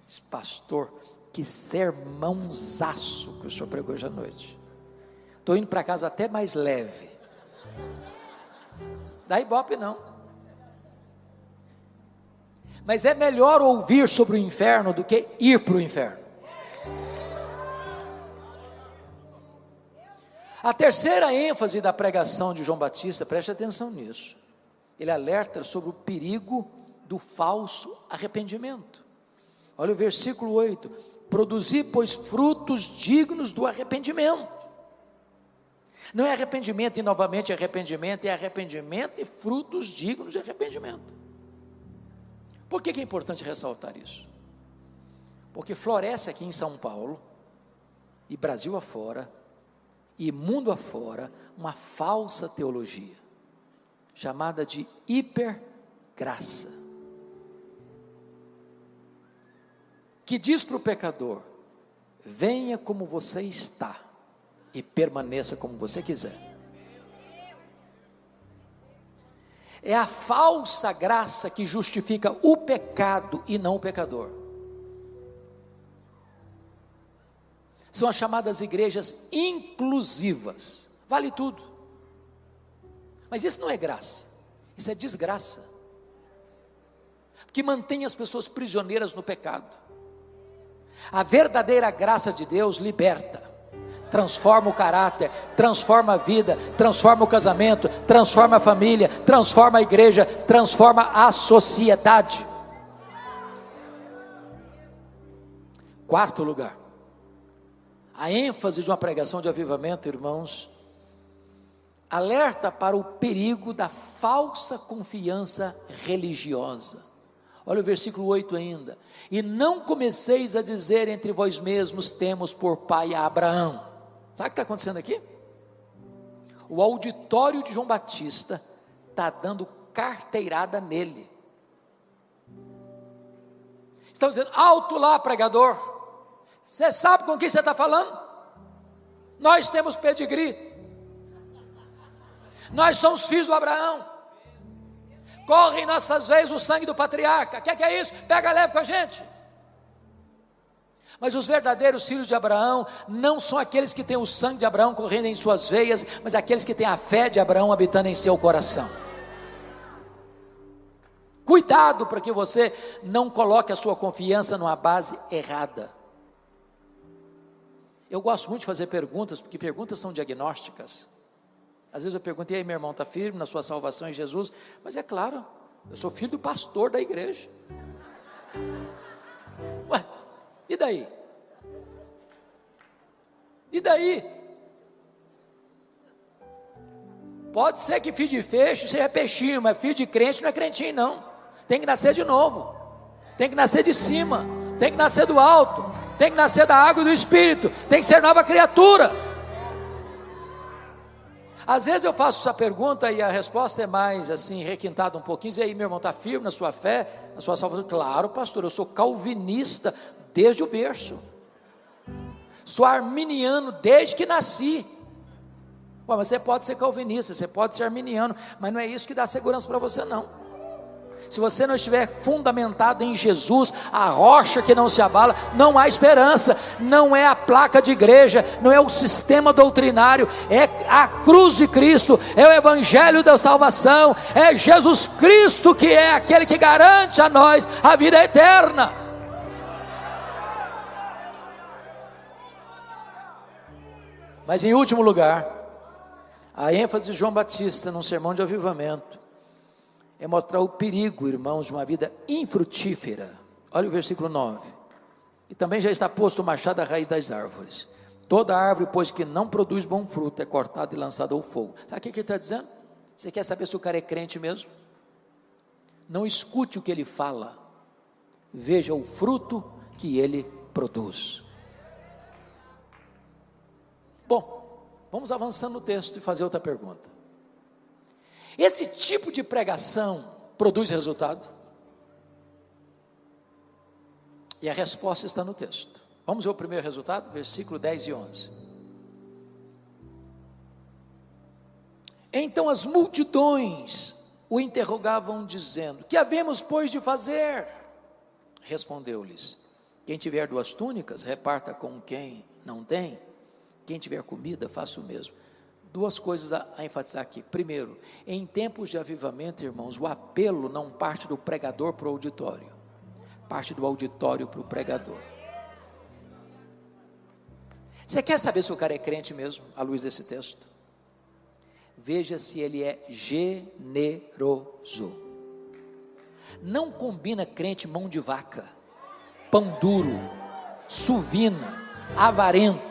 Esse pastor, que sermãozaço que o senhor pregou hoje à noite. Estou indo para casa até mais leve. Dá ibope não. Mas é melhor ouvir sobre o inferno do que ir para o inferno. A terceira ênfase da pregação de João Batista, preste atenção nisso, ele alerta sobre o perigo do falso arrependimento. Olha o versículo 8: produzi, pois, frutos dignos do arrependimento. Não é arrependimento e novamente arrependimento, é arrependimento e frutos dignos de arrependimento. Por que é importante ressaltar isso? Porque floresce aqui em São Paulo, e Brasil afora, e mundo afora, uma falsa teologia, chamada de hipergraça, que diz para o pecador: venha como você está, e permaneça como você quiser. É a falsa graça que justifica o pecado e não o pecador. São as chamadas igrejas inclusivas, vale tudo. Mas isso não é graça, isso é desgraça, porque mantém as pessoas prisioneiras no pecado. A verdadeira graça de Deus liberta, transforma o caráter, transforma a vida, transforma o casamento, transforma a família, transforma a igreja, transforma a sociedade. Quarto lugar, a ênfase de uma pregação de avivamento, irmãos, alerta para o perigo da falsa confiança religiosa. Olha o versículo 8 ainda: e não comeceis a dizer entre vós mesmos, temos por pai a Abraão. Sabe o que está acontecendo aqui? O auditório de João Batista está dando carteirada nele. Estão dizendo: alto lá, pregador, você sabe com quem você está falando? Nós temos pedigree, nós somos filhos do Abraão, corre em nossas veias o sangue do patriarca. Que é isso? Pega leve com a gente. Mas os verdadeiros filhos de Abraão não são aqueles que têm o sangue de Abraão correndo em suas veias, mas aqueles que têm a fé de Abraão habitando em seu coração. Cuidado para que você não coloque a sua confiança numa base errada. Eu gosto muito de fazer perguntas, porque perguntas são diagnósticas. Às vezes eu pergunto: e aí, meu irmão, está firme na sua salvação em Jesus? Mas é claro, eu sou filho do pastor da igreja. Ué, e daí? E daí? Pode ser que filho de peixe seja peixinho, mas filho de crente não é crentinho não. Tem que nascer de novo, tem que nascer de cima, tem que nascer do alto, tem que nascer da água e do Espírito, tem que ser nova criatura. Às vezes eu faço essa pergunta e a resposta é mais assim, requintada um pouquinho. E aí, meu irmão, está firme na sua fé, na sua salvação? Claro, pastor, eu sou calvinista desde o berço, sou arminiano desde que nasci. Ué, mas você pode ser calvinista, você pode ser arminiano, mas não é isso que dá segurança para você não. Se você não estiver fundamentado em Jesus, a rocha que não se abala, não há esperança. Não é a placa de igreja, não é o sistema doutrinário, é a cruz de Cristo, é o evangelho da salvação, é Jesus Cristo que é aquele que garante a nós a vida eterna. Mas em último lugar, a ênfase de João Batista num sermão de avivamento é mostrar o perigo, irmãos, de uma vida infrutífera. Olha o versículo 9: e também já está posto o machado à raiz das árvores. Toda árvore, pois, que não produz bom fruto, é cortada e lançada ao fogo. Sabe o que ele está dizendo? Você quer saber se o cara é crente mesmo? Não escute o que ele fala, veja o fruto que ele produz. Bom, vamos avançando no texto e fazer outra pergunta. Esse tipo de pregação produz resultado? E a resposta está no texto. Vamos ver o primeiro resultado, versículo 10 e 11. Então as multidões o interrogavam dizendo: que havemos, pois, de fazer? Respondeu-lhes: quem tiver 2 túnicas, reparta com quem não tem. Quem tiver comida, faça o mesmo. 2 coisas a enfatizar aqui. Primeiro, em tempos de avivamento, irmãos, o apelo não parte do pregador para o auditório, parte do auditório para o pregador. Você quer saber se o cara é crente mesmo, à luz desse texto? Veja se ele é generoso. Não combina crente mão de vaca, pão duro, suvina, avarento.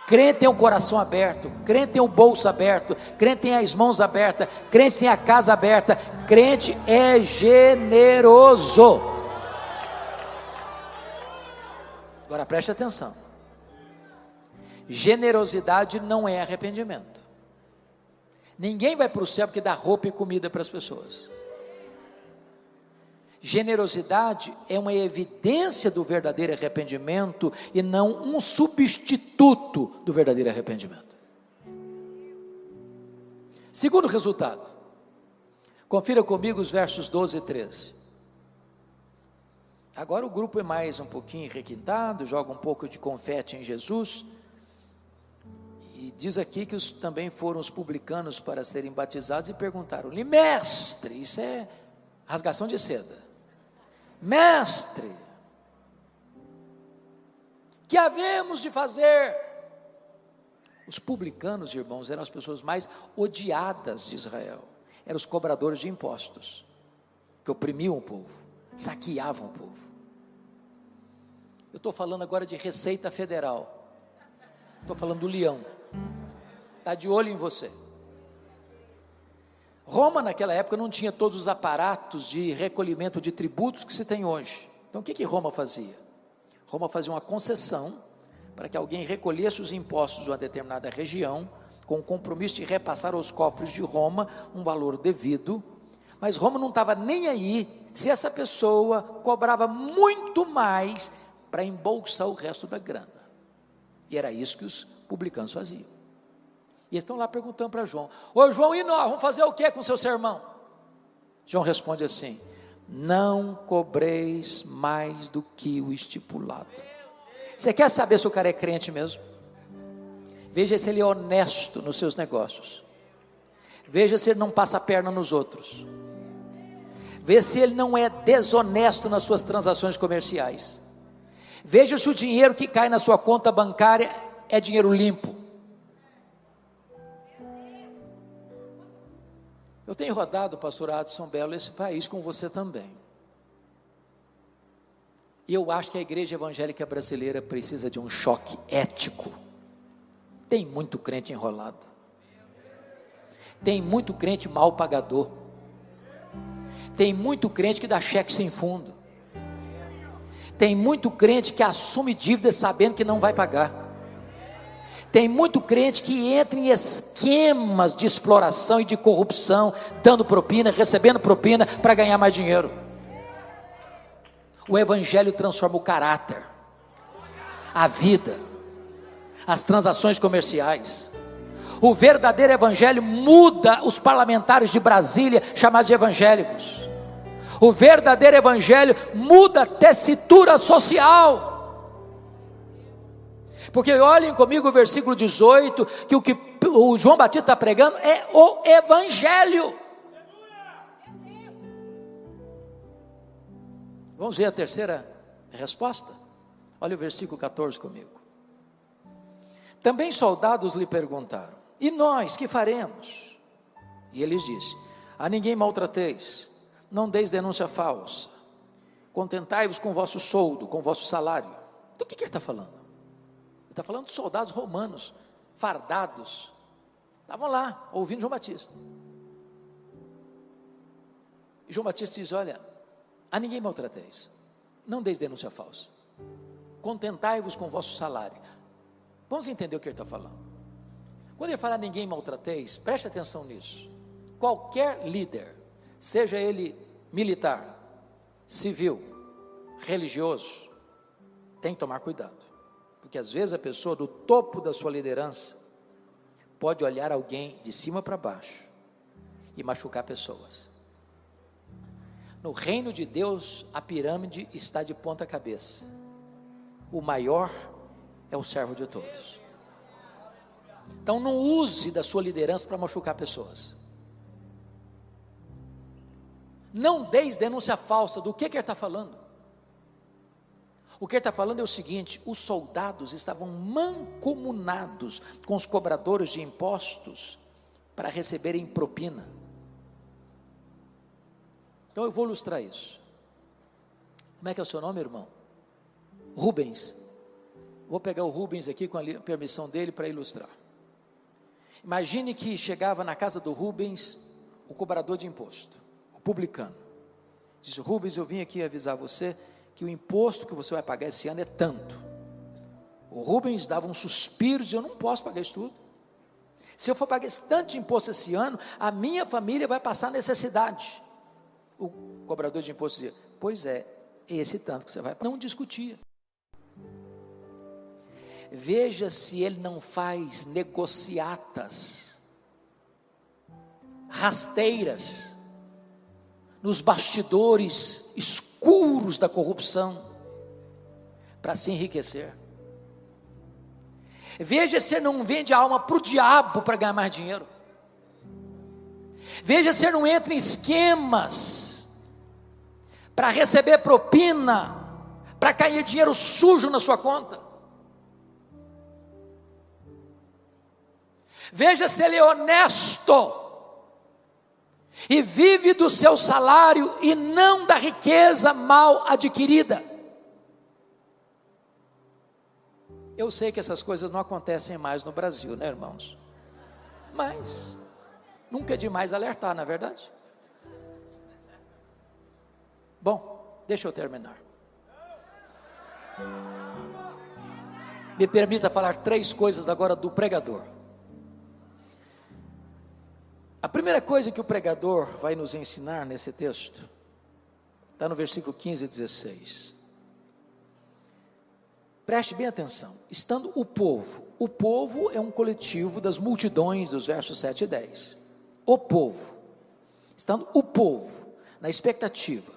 Crente tem o coração aberto, crente tem o bolso aberto, crente tem as mãos abertas, crente tem a casa aberta, crente é generoso. Agora preste atenção, generosidade não é arrependimento. Ninguém vai para o céu porque dá roupa e comida para as pessoas. Generosidade é uma evidência do verdadeiro arrependimento e não um substituto do verdadeiro arrependimento. Segundo resultado, confira comigo os versos 12 e 13. Agora o grupo é mais um pouquinho requintado, joga um pouco de confete em Jesus, e diz aqui que também foram os publicanos para serem batizados e perguntaram-lhe: mestre, isso é rasgação de seda. Mestre, que havemos de fazer? Os publicanos, irmãos, eram as pessoas mais odiadas de Israel. Eram os cobradores de impostos, que oprimiam o povo, saqueavam o povo. Eu estou falando agora de Receita Federal, estou falando do leão, está de olho em você. Roma naquela época não tinha todos os aparatos de recolhimento de tributos que se tem hoje. Então o que Roma fazia? Roma fazia uma concessão para que alguém recolhesse os impostos de uma determinada região, com o compromisso de repassar aos cofres de Roma um valor devido, mas Roma não estava nem aí se essa pessoa cobrava muito mais para embolsar o resto da grana. E era isso que os publicanos faziam. E eles estão lá perguntando para João: ô João, e nós vamos fazer o que com o seu sermão? João responde assim: não cobreis mais do que o estipulado. Você quer saber se o cara é crente mesmo? Veja se ele é honesto nos seus negócios, veja se ele não passa a perna nos outros, veja se ele não é desonesto nas suas transações comerciais, veja se o dinheiro que cai na sua conta bancária é dinheiro limpo. Eu tenho rodado, pastor Adson Belo, esse país com você também. E eu acho que a igreja evangélica brasileira precisa de um choque ético. Tem muito crente enrolado. Tem muito crente mal pagador. Tem muito crente que dá cheque sem fundo. Tem muito crente que assume dívidas sabendo que não vai pagar. Tem muito crente que entra em esquemas de exploração e de corrupção, dando propina, recebendo propina para ganhar mais dinheiro. O evangelho transforma o caráter, a vida, as transações comerciais. O verdadeiro evangelho muda os parlamentares de Brasília, chamados de evangélicos. O verdadeiro evangelho muda a tessitura social. Porque olhem comigo o versículo 18, que o João Batista está pregando é o evangelho. Vamos ver a terceira resposta? Olha o versículo 14 comigo. Também soldados lhe perguntaram: e nós, que faremos? E ele disse: a ninguém maltrateis, não deis denúncia falsa, contentai-vos com o vosso soldo, com o vosso salário. Do que ele está falando? Ele está falando de soldados romanos, fardados, estavam lá, ouvindo João Batista. E João Batista diz: olha, a ninguém maltrateis, não deis denúncia falsa, contentai-vos com o vosso salário. Vamos entender o que ele está falando. Quando ele fala ninguém maltrateis, preste atenção nisso. Qualquer líder, seja ele militar, civil, religioso, tem que tomar cuidado. Porque às vezes a pessoa do topo da sua liderança pode olhar alguém de cima para baixo e machucar pessoas. No reino de Deus, a pirâmide está de ponta cabeça. O maior é o servo de todos. Então não use da sua liderança para machucar pessoas. Não deis denúncia falsa. Do que ele está falando? O que ele está falando é o seguinte: os soldados estavam mancomunados com os cobradores de impostos para receberem propina. Então eu vou ilustrar isso. Como é que é o seu nome, irmão? Rubens. Vou pegar o Rubens aqui com a permissão dele para ilustrar. Imagine que chegava na casa do Rubens o cobrador de imposto, o publicano. Disse: Rubens, eu vim aqui avisar você que o imposto que você vai pagar esse ano é tanto. O Rubens dava um suspiro e dizia: eu não posso pagar isso tudo. Se eu for pagar esse tanto de imposto esse ano, a minha família vai passar necessidade. O cobrador de imposto dizia: pois é, esse tanto que você vai pagar. Não discutia. Veja se ele não faz negociatas, rasteiras, nos bastidores escuros da corrupção, para se enriquecer. Veja se ele não vende a alma para o diabo para ganhar mais dinheiro. Veja se ele não entra em esquemas para receber propina, para cair dinheiro sujo na sua conta. Veja se ele é honesto e vive do seu salário e não da riqueza mal adquirida. Eu sei que essas coisas não acontecem mais no Brasil, né, irmãos? Mas nunca é demais alertar, não é verdade? Bom, deixa eu terminar. Me permita falar 3 coisas agora do pregador. A primeira coisa que o pregador vai nos ensinar nesse texto, está no versículo 15 e 16. Preste bem atenção. Estando o povo é um coletivo das multidões dos versos 7 e 10. O povo, estando o povo na expectativa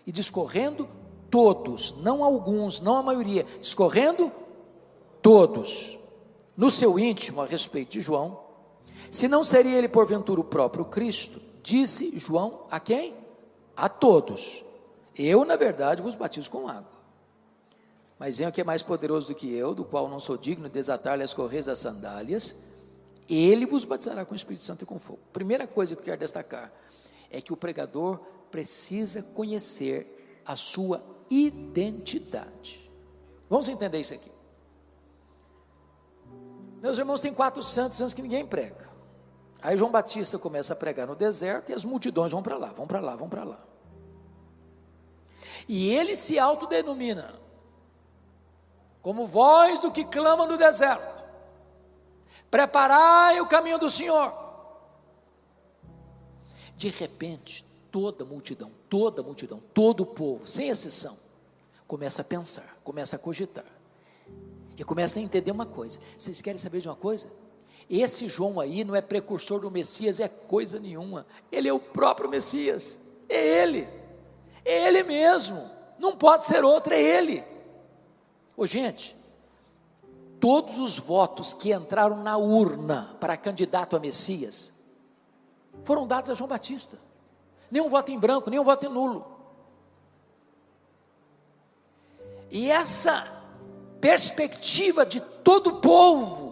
e discorrendo todos, não alguns, não a maioria, discorrendo todos, no seu íntimo a respeito de João, se não seria ele porventura o próprio Cristo, disse João a quem? A todos: eu na verdade vos batizo com água, mas venho que é mais poderoso do que eu, do qual não sou digno de desatar-lhe as correias das sandálias, ele vos batizará com o Espírito Santo e com fogo. Primeira coisa que eu quero destacar é que o pregador precisa conhecer a sua identidade. Vamos entender isso aqui. Meus irmãos, tem 400 anos que ninguém prega. Aí João Batista começa a pregar no deserto e as multidões vão para lá, vão para lá, vão para lá. E ele se autodenomina como voz do que clama no deserto: preparai o caminho do Senhor. De repente, toda a multidão, todo o povo, sem exceção, começa a pensar, começa a cogitar, e começa a entender uma coisa. Vocês querem saber de uma coisa? Esse João aí não é precursor do Messias, é coisa nenhuma. Ele é o próprio Messias, é ele mesmo, não pode ser outro, é ele. Ô gente, todos os votos que entraram na urna para candidato a Messias foram dados a João Batista. Nenhum voto em branco, nenhum voto em nulo. E essa perspectiva de todo o povo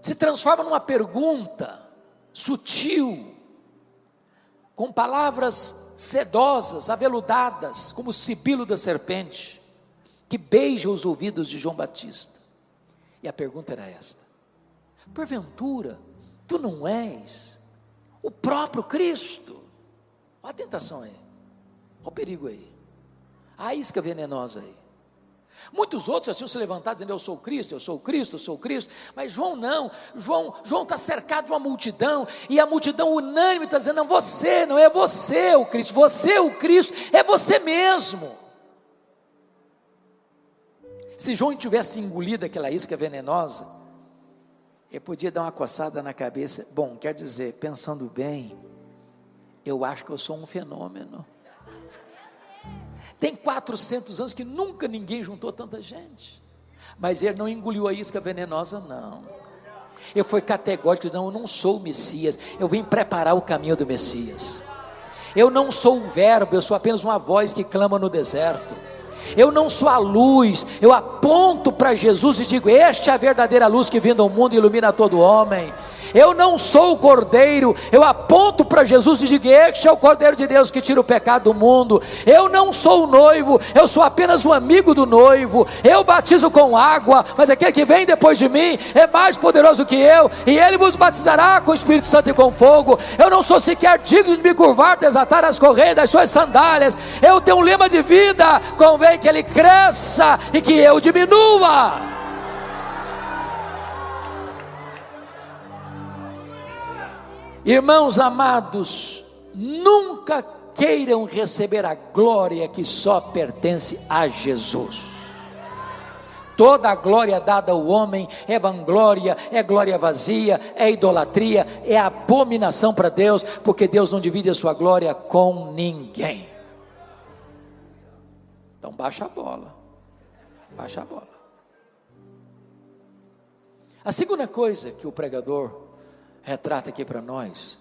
se transforma numa pergunta sutil, com palavras sedosas, aveludadas, como o sibilo da serpente, que beija os ouvidos de João Batista. E a pergunta era esta: porventura, tu não és o próprio Cristo? Olha a tentação aí, olha o perigo aí, a isca venenosa aí. Muitos outros assim se levantaram dizendo: eu sou o Cristo, eu sou o Cristo, eu sou o Cristo. Mas João não, João está cercado de uma multidão, e a multidão unânime está dizendo: não, você, não é você o Cristo, você o Cristo, é você mesmo. Se João tivesse engolido aquela isca venenosa, ele podia dar uma coçada na cabeça: bom, quer dizer, pensando bem, eu acho que eu sou um fenômeno. Tem 400 anos que nunca ninguém juntou tanta gente, mas ele não engoliu a isca venenosa, não. Ele foi categórico: não, eu não sou o Messias, eu vim preparar o caminho do Messias. Eu não sou o verbo, eu sou apenas uma voz que clama no deserto. Eu não sou a luz, eu aponto para Jesus e digo: este é a verdadeira luz que vindo ao mundo e ilumina todo homem. Eu não sou o Cordeiro, eu aponto para Jesus e digo: este é o Cordeiro de Deus que tira o pecado do mundo. Eu não sou o noivo, eu sou apenas um amigo do noivo. Eu batizo com água, mas aquele que vem depois de mim é mais poderoso que eu, e ele vos batizará com o Espírito Santo e com fogo. Eu não sou sequer digno de me curvar, desatar as correias das suas sandálias. Eu tenho um lema de vida: convém que ele cresça e que eu diminua. Irmãos amados, nunca queiram receber a glória que só pertence a Jesus. Toda a glória dada ao homem é vanglória, é glória vazia, é idolatria, é abominação para Deus, porque Deus não divide a sua glória com ninguém. Então baixa a bola, baixa a bola. A segunda coisa que o pregador retrata aqui para nós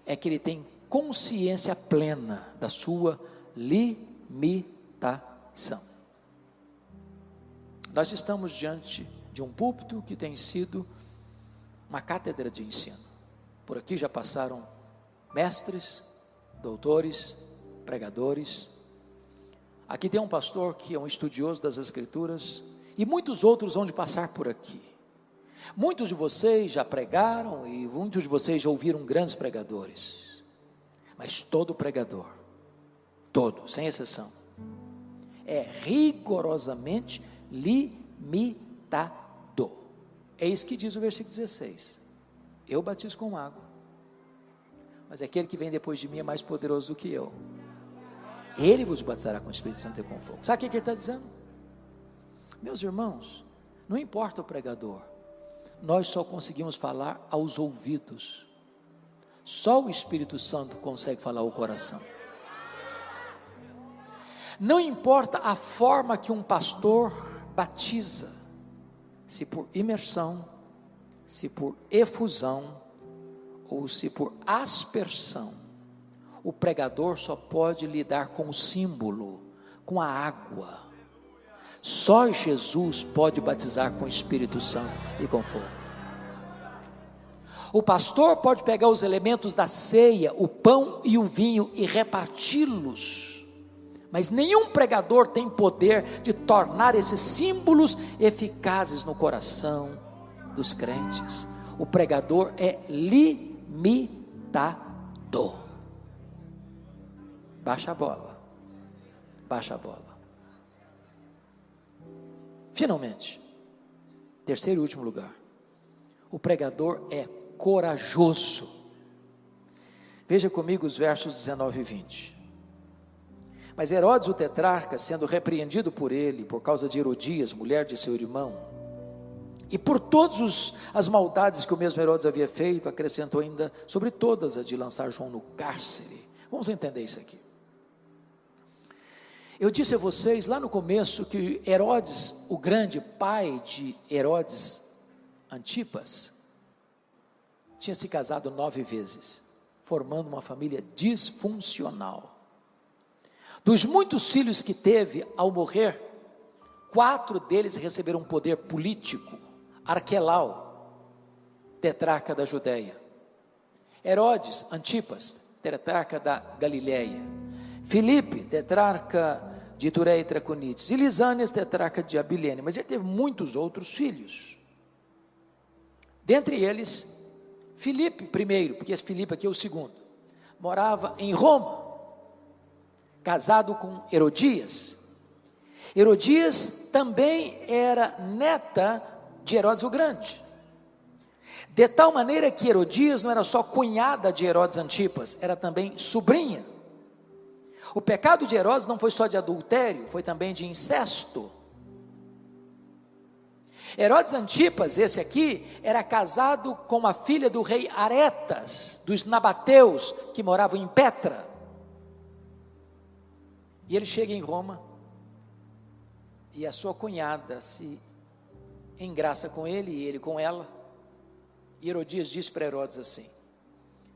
é que ele tem consciência plena da sua limitação. Nós estamos diante de um púlpito que tem sido uma cátedra de ensino. Por aqui já passaram mestres, doutores, pregadores. Aqui tem um pastor que é um estudioso das Escrituras, e muitos outros vão de passar por aqui. Muitos de vocês já pregaram e muitos de vocês já ouviram grandes pregadores, mas todo pregador, todo, sem exceção, é rigorosamente limitado. Eis que diz o versículo 16: eu batizo com água, mas aquele que vem depois de mim é mais poderoso do que eu. Ele vos batizará com o Espírito Santo e com fogo. Sabe o que ele está dizendo? Meus irmãos, não importa o pregador, nós só conseguimos falar aos ouvidos. Só o Espírito Santo consegue falar ao coração. Não importa a forma que um pastor batiza, se por imersão, se por efusão, ou se por aspersão, o pregador só pode lidar com o símbolo, com a água. Só Jesus pode batizar com o Espírito Santo e com fogo. O pastor pode pegar os elementos da ceia, o pão e o vinho, e reparti-los, mas nenhum pregador tem poder de tornar esses símbolos eficazes no coração dos crentes. O pregador é limitado. Baixa a bola, baixa a bola. Finalmente, terceiro e último lugar, o pregador é corajoso. Veja comigo os versos 19 e 20. Mas Herodes o tetrarca, sendo repreendido por ele, por causa de Herodias, mulher de seu irmão, e por todas as maldades que o mesmo Herodes havia feito, acrescentou ainda sobre todas a de lançar João no cárcere. Vamos entender isso aqui. Eu disse a vocês lá no começo que Herodes, o grande, pai de Herodes Antipas, tinha se casado 9 vezes, formando uma família disfuncional. Dos muitos filhos que teve, ao morrer, 4 deles receberam poder político. Arquelau, tetrarca da Judéia; Herodes Antipas, tetrarca da Galiléia; Filipe, tetrarca de Itureia e Traconites; e Lisânias, tetrarca de Abilene. Mas ele teve muitos outros filhos. Dentre eles, Filipe primeiro, porque esse Filipe aqui é o segundo, morava em Roma, casado com Herodias. Herodias também era neta de Herodes o Grande, de tal maneira que Herodias não era só cunhada de Herodes Antipas, era também sobrinha. O pecado de Herodes não foi só de adultério, foi também de incesto. Herodes Antipas, esse aqui, era casado com a filha do rei Aretas, dos nabateus, que moravam em Petra. E ele chega em Roma, e a sua cunhada se engraça com ele, e ele com ela. E Herodias diz para Herodes assim: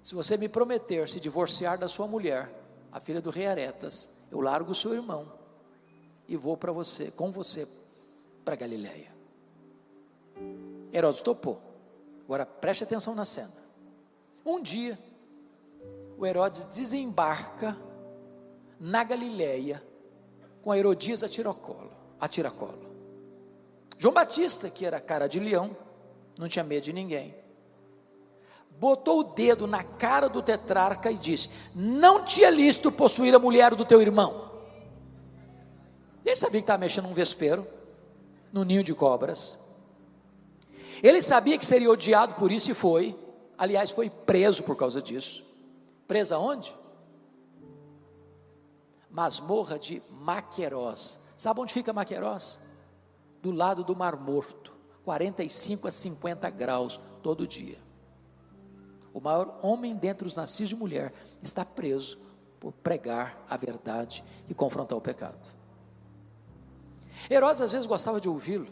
se você me prometer se divorciar da sua mulher, a filha do rei Aretas, eu largo o seu irmão e vou com você para Galiléia. Herodes topou. Agora preste atenção na cena. Um dia, o Herodes desembarca na Galileia com a Herodias a tiracolo. João Batista, que era cara de leão, não tinha medo de ninguém, botou o dedo na cara do tetrarca e disse: não te é lícito possuir a mulher do teu irmão. Ele sabia que estava mexendo num vespeiro, num ninho de cobras. Ele sabia que seria odiado por isso e foi. Aliás, foi preso por causa disso. Preso aonde? Masmorra de Maquerós. Sabe onde fica Maquerós? Do lado do Mar Morto, 45 a 50 graus todo dia. O maior homem dentre os nascidos de mulher está preso por pregar a verdade e confrontar o pecado. Herodes às vezes gostava de ouvi-lo,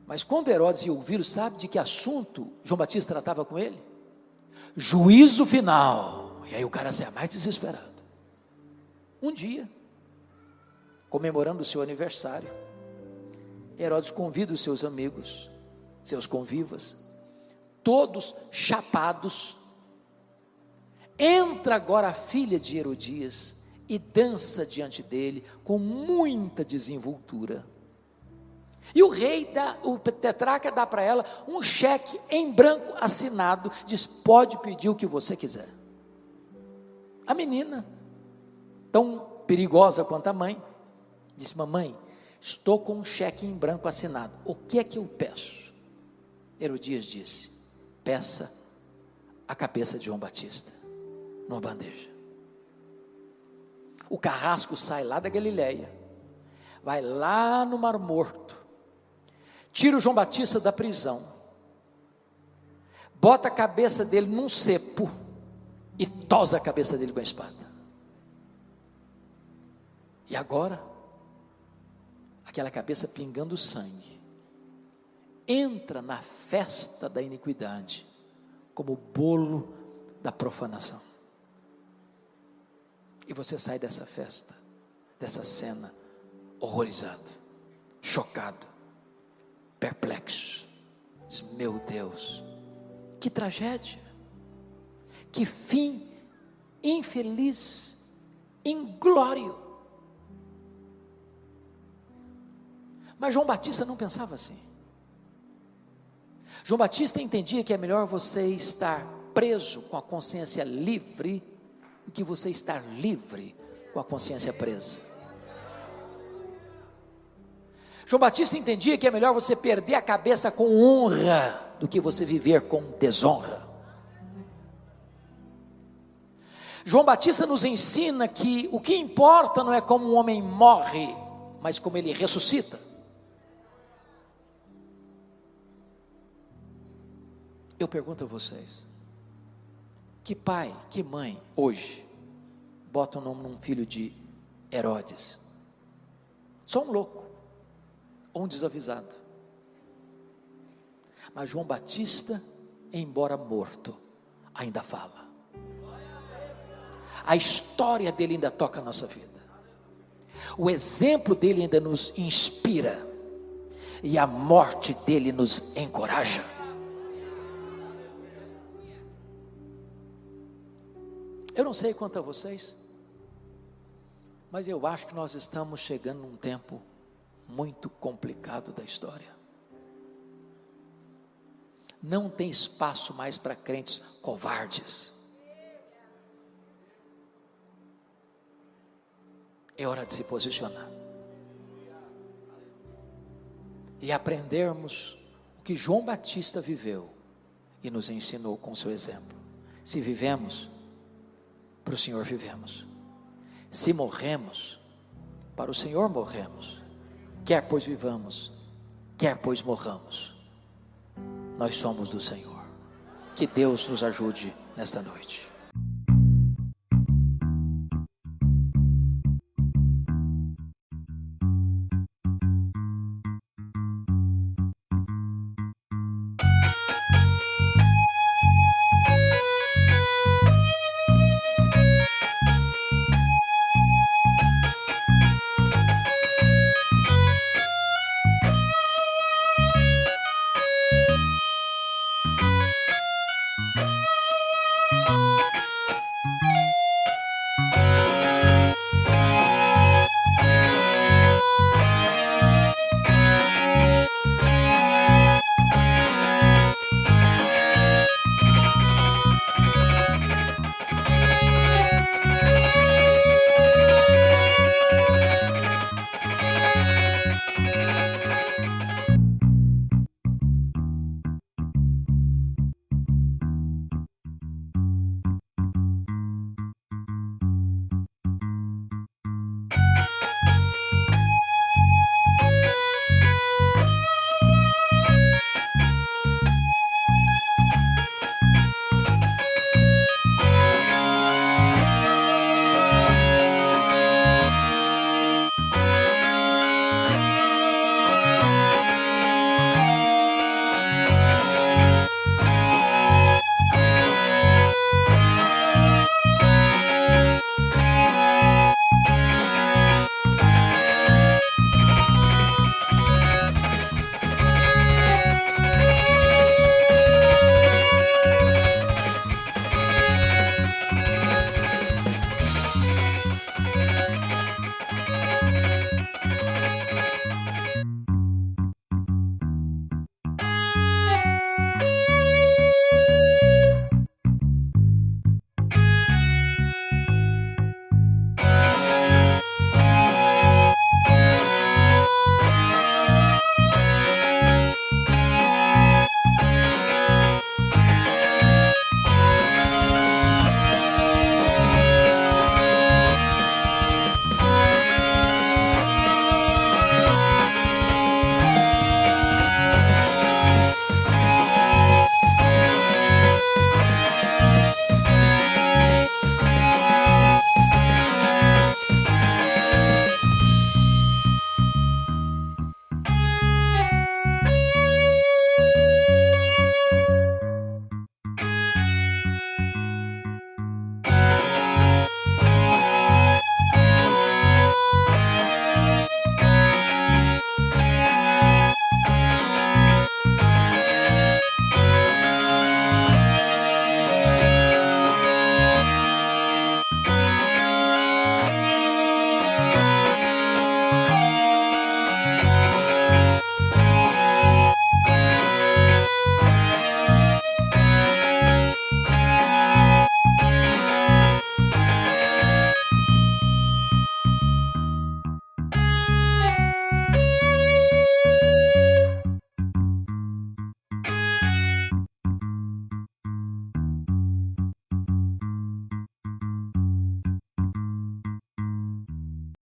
mas quando Herodes ia ouvi-lo, sabe de que assunto João Batista tratava com ele? Juízo final. E aí o cara se é mais desesperado. Um dia, comemorando o seu aniversário, Herodes convida os seus amigos, seus convivas, todos chapados. Entra agora a filha de Herodias e dança diante dele com muita desenvoltura. E o tetrarca dá para ela um cheque em branco assinado, diz: pode pedir o que você quiser. A menina, tão perigosa quanto a mãe, disse: mamãe, estou com um cheque em branco assinado, o que é que eu peço? Herodias disse: peça a cabeça de João Batista numa bandeja. O carrasco sai lá da Galileia, vai lá no Mar Morto, tira o João Batista da prisão, bota a cabeça dele num cepo e tosa a cabeça dele com a espada. E agora, aquela cabeça pingando sangue, entra na festa da iniquidade, como bolo da profanação. E você sai dessa festa, dessa cena, horrorizado, chocado, perplexo. Diz: meu Deus, que tragédia, que fim infeliz, inglório. Mas João Batista não pensava assim. João Batista entendia que é melhor você estar preso com a consciência livre do que você estar livre com a consciência presa. João Batista entendia que é melhor você perder a cabeça com honra do que você viver com desonra. João Batista nos ensina que o que importa não é como um homem morre, mas como ele ressuscita. Eu pergunto a vocês: que pai, que mãe hoje bota o nome num filho de Herodes? Só um louco ou um desavisado. Mas João Batista, embora morto, ainda fala. A história dele ainda toca a nossa vida. O exemplo dele ainda nos inspira. E a morte dele nos encoraja. Eu não sei quanto a vocês, mas eu acho que nós estamos chegando num tempo muito complicado da história. Não tem espaço mais para crentes covardes. É hora de se posicionar e aprendermos o que João Batista viveu e nos ensinou com seu exemplo. Se vivemos, para o Senhor vivemos. Se morremos, para o Senhor morremos. Quer pois vivamos, quer pois morramos, nós somos do Senhor. Que Deus nos ajude nesta noite.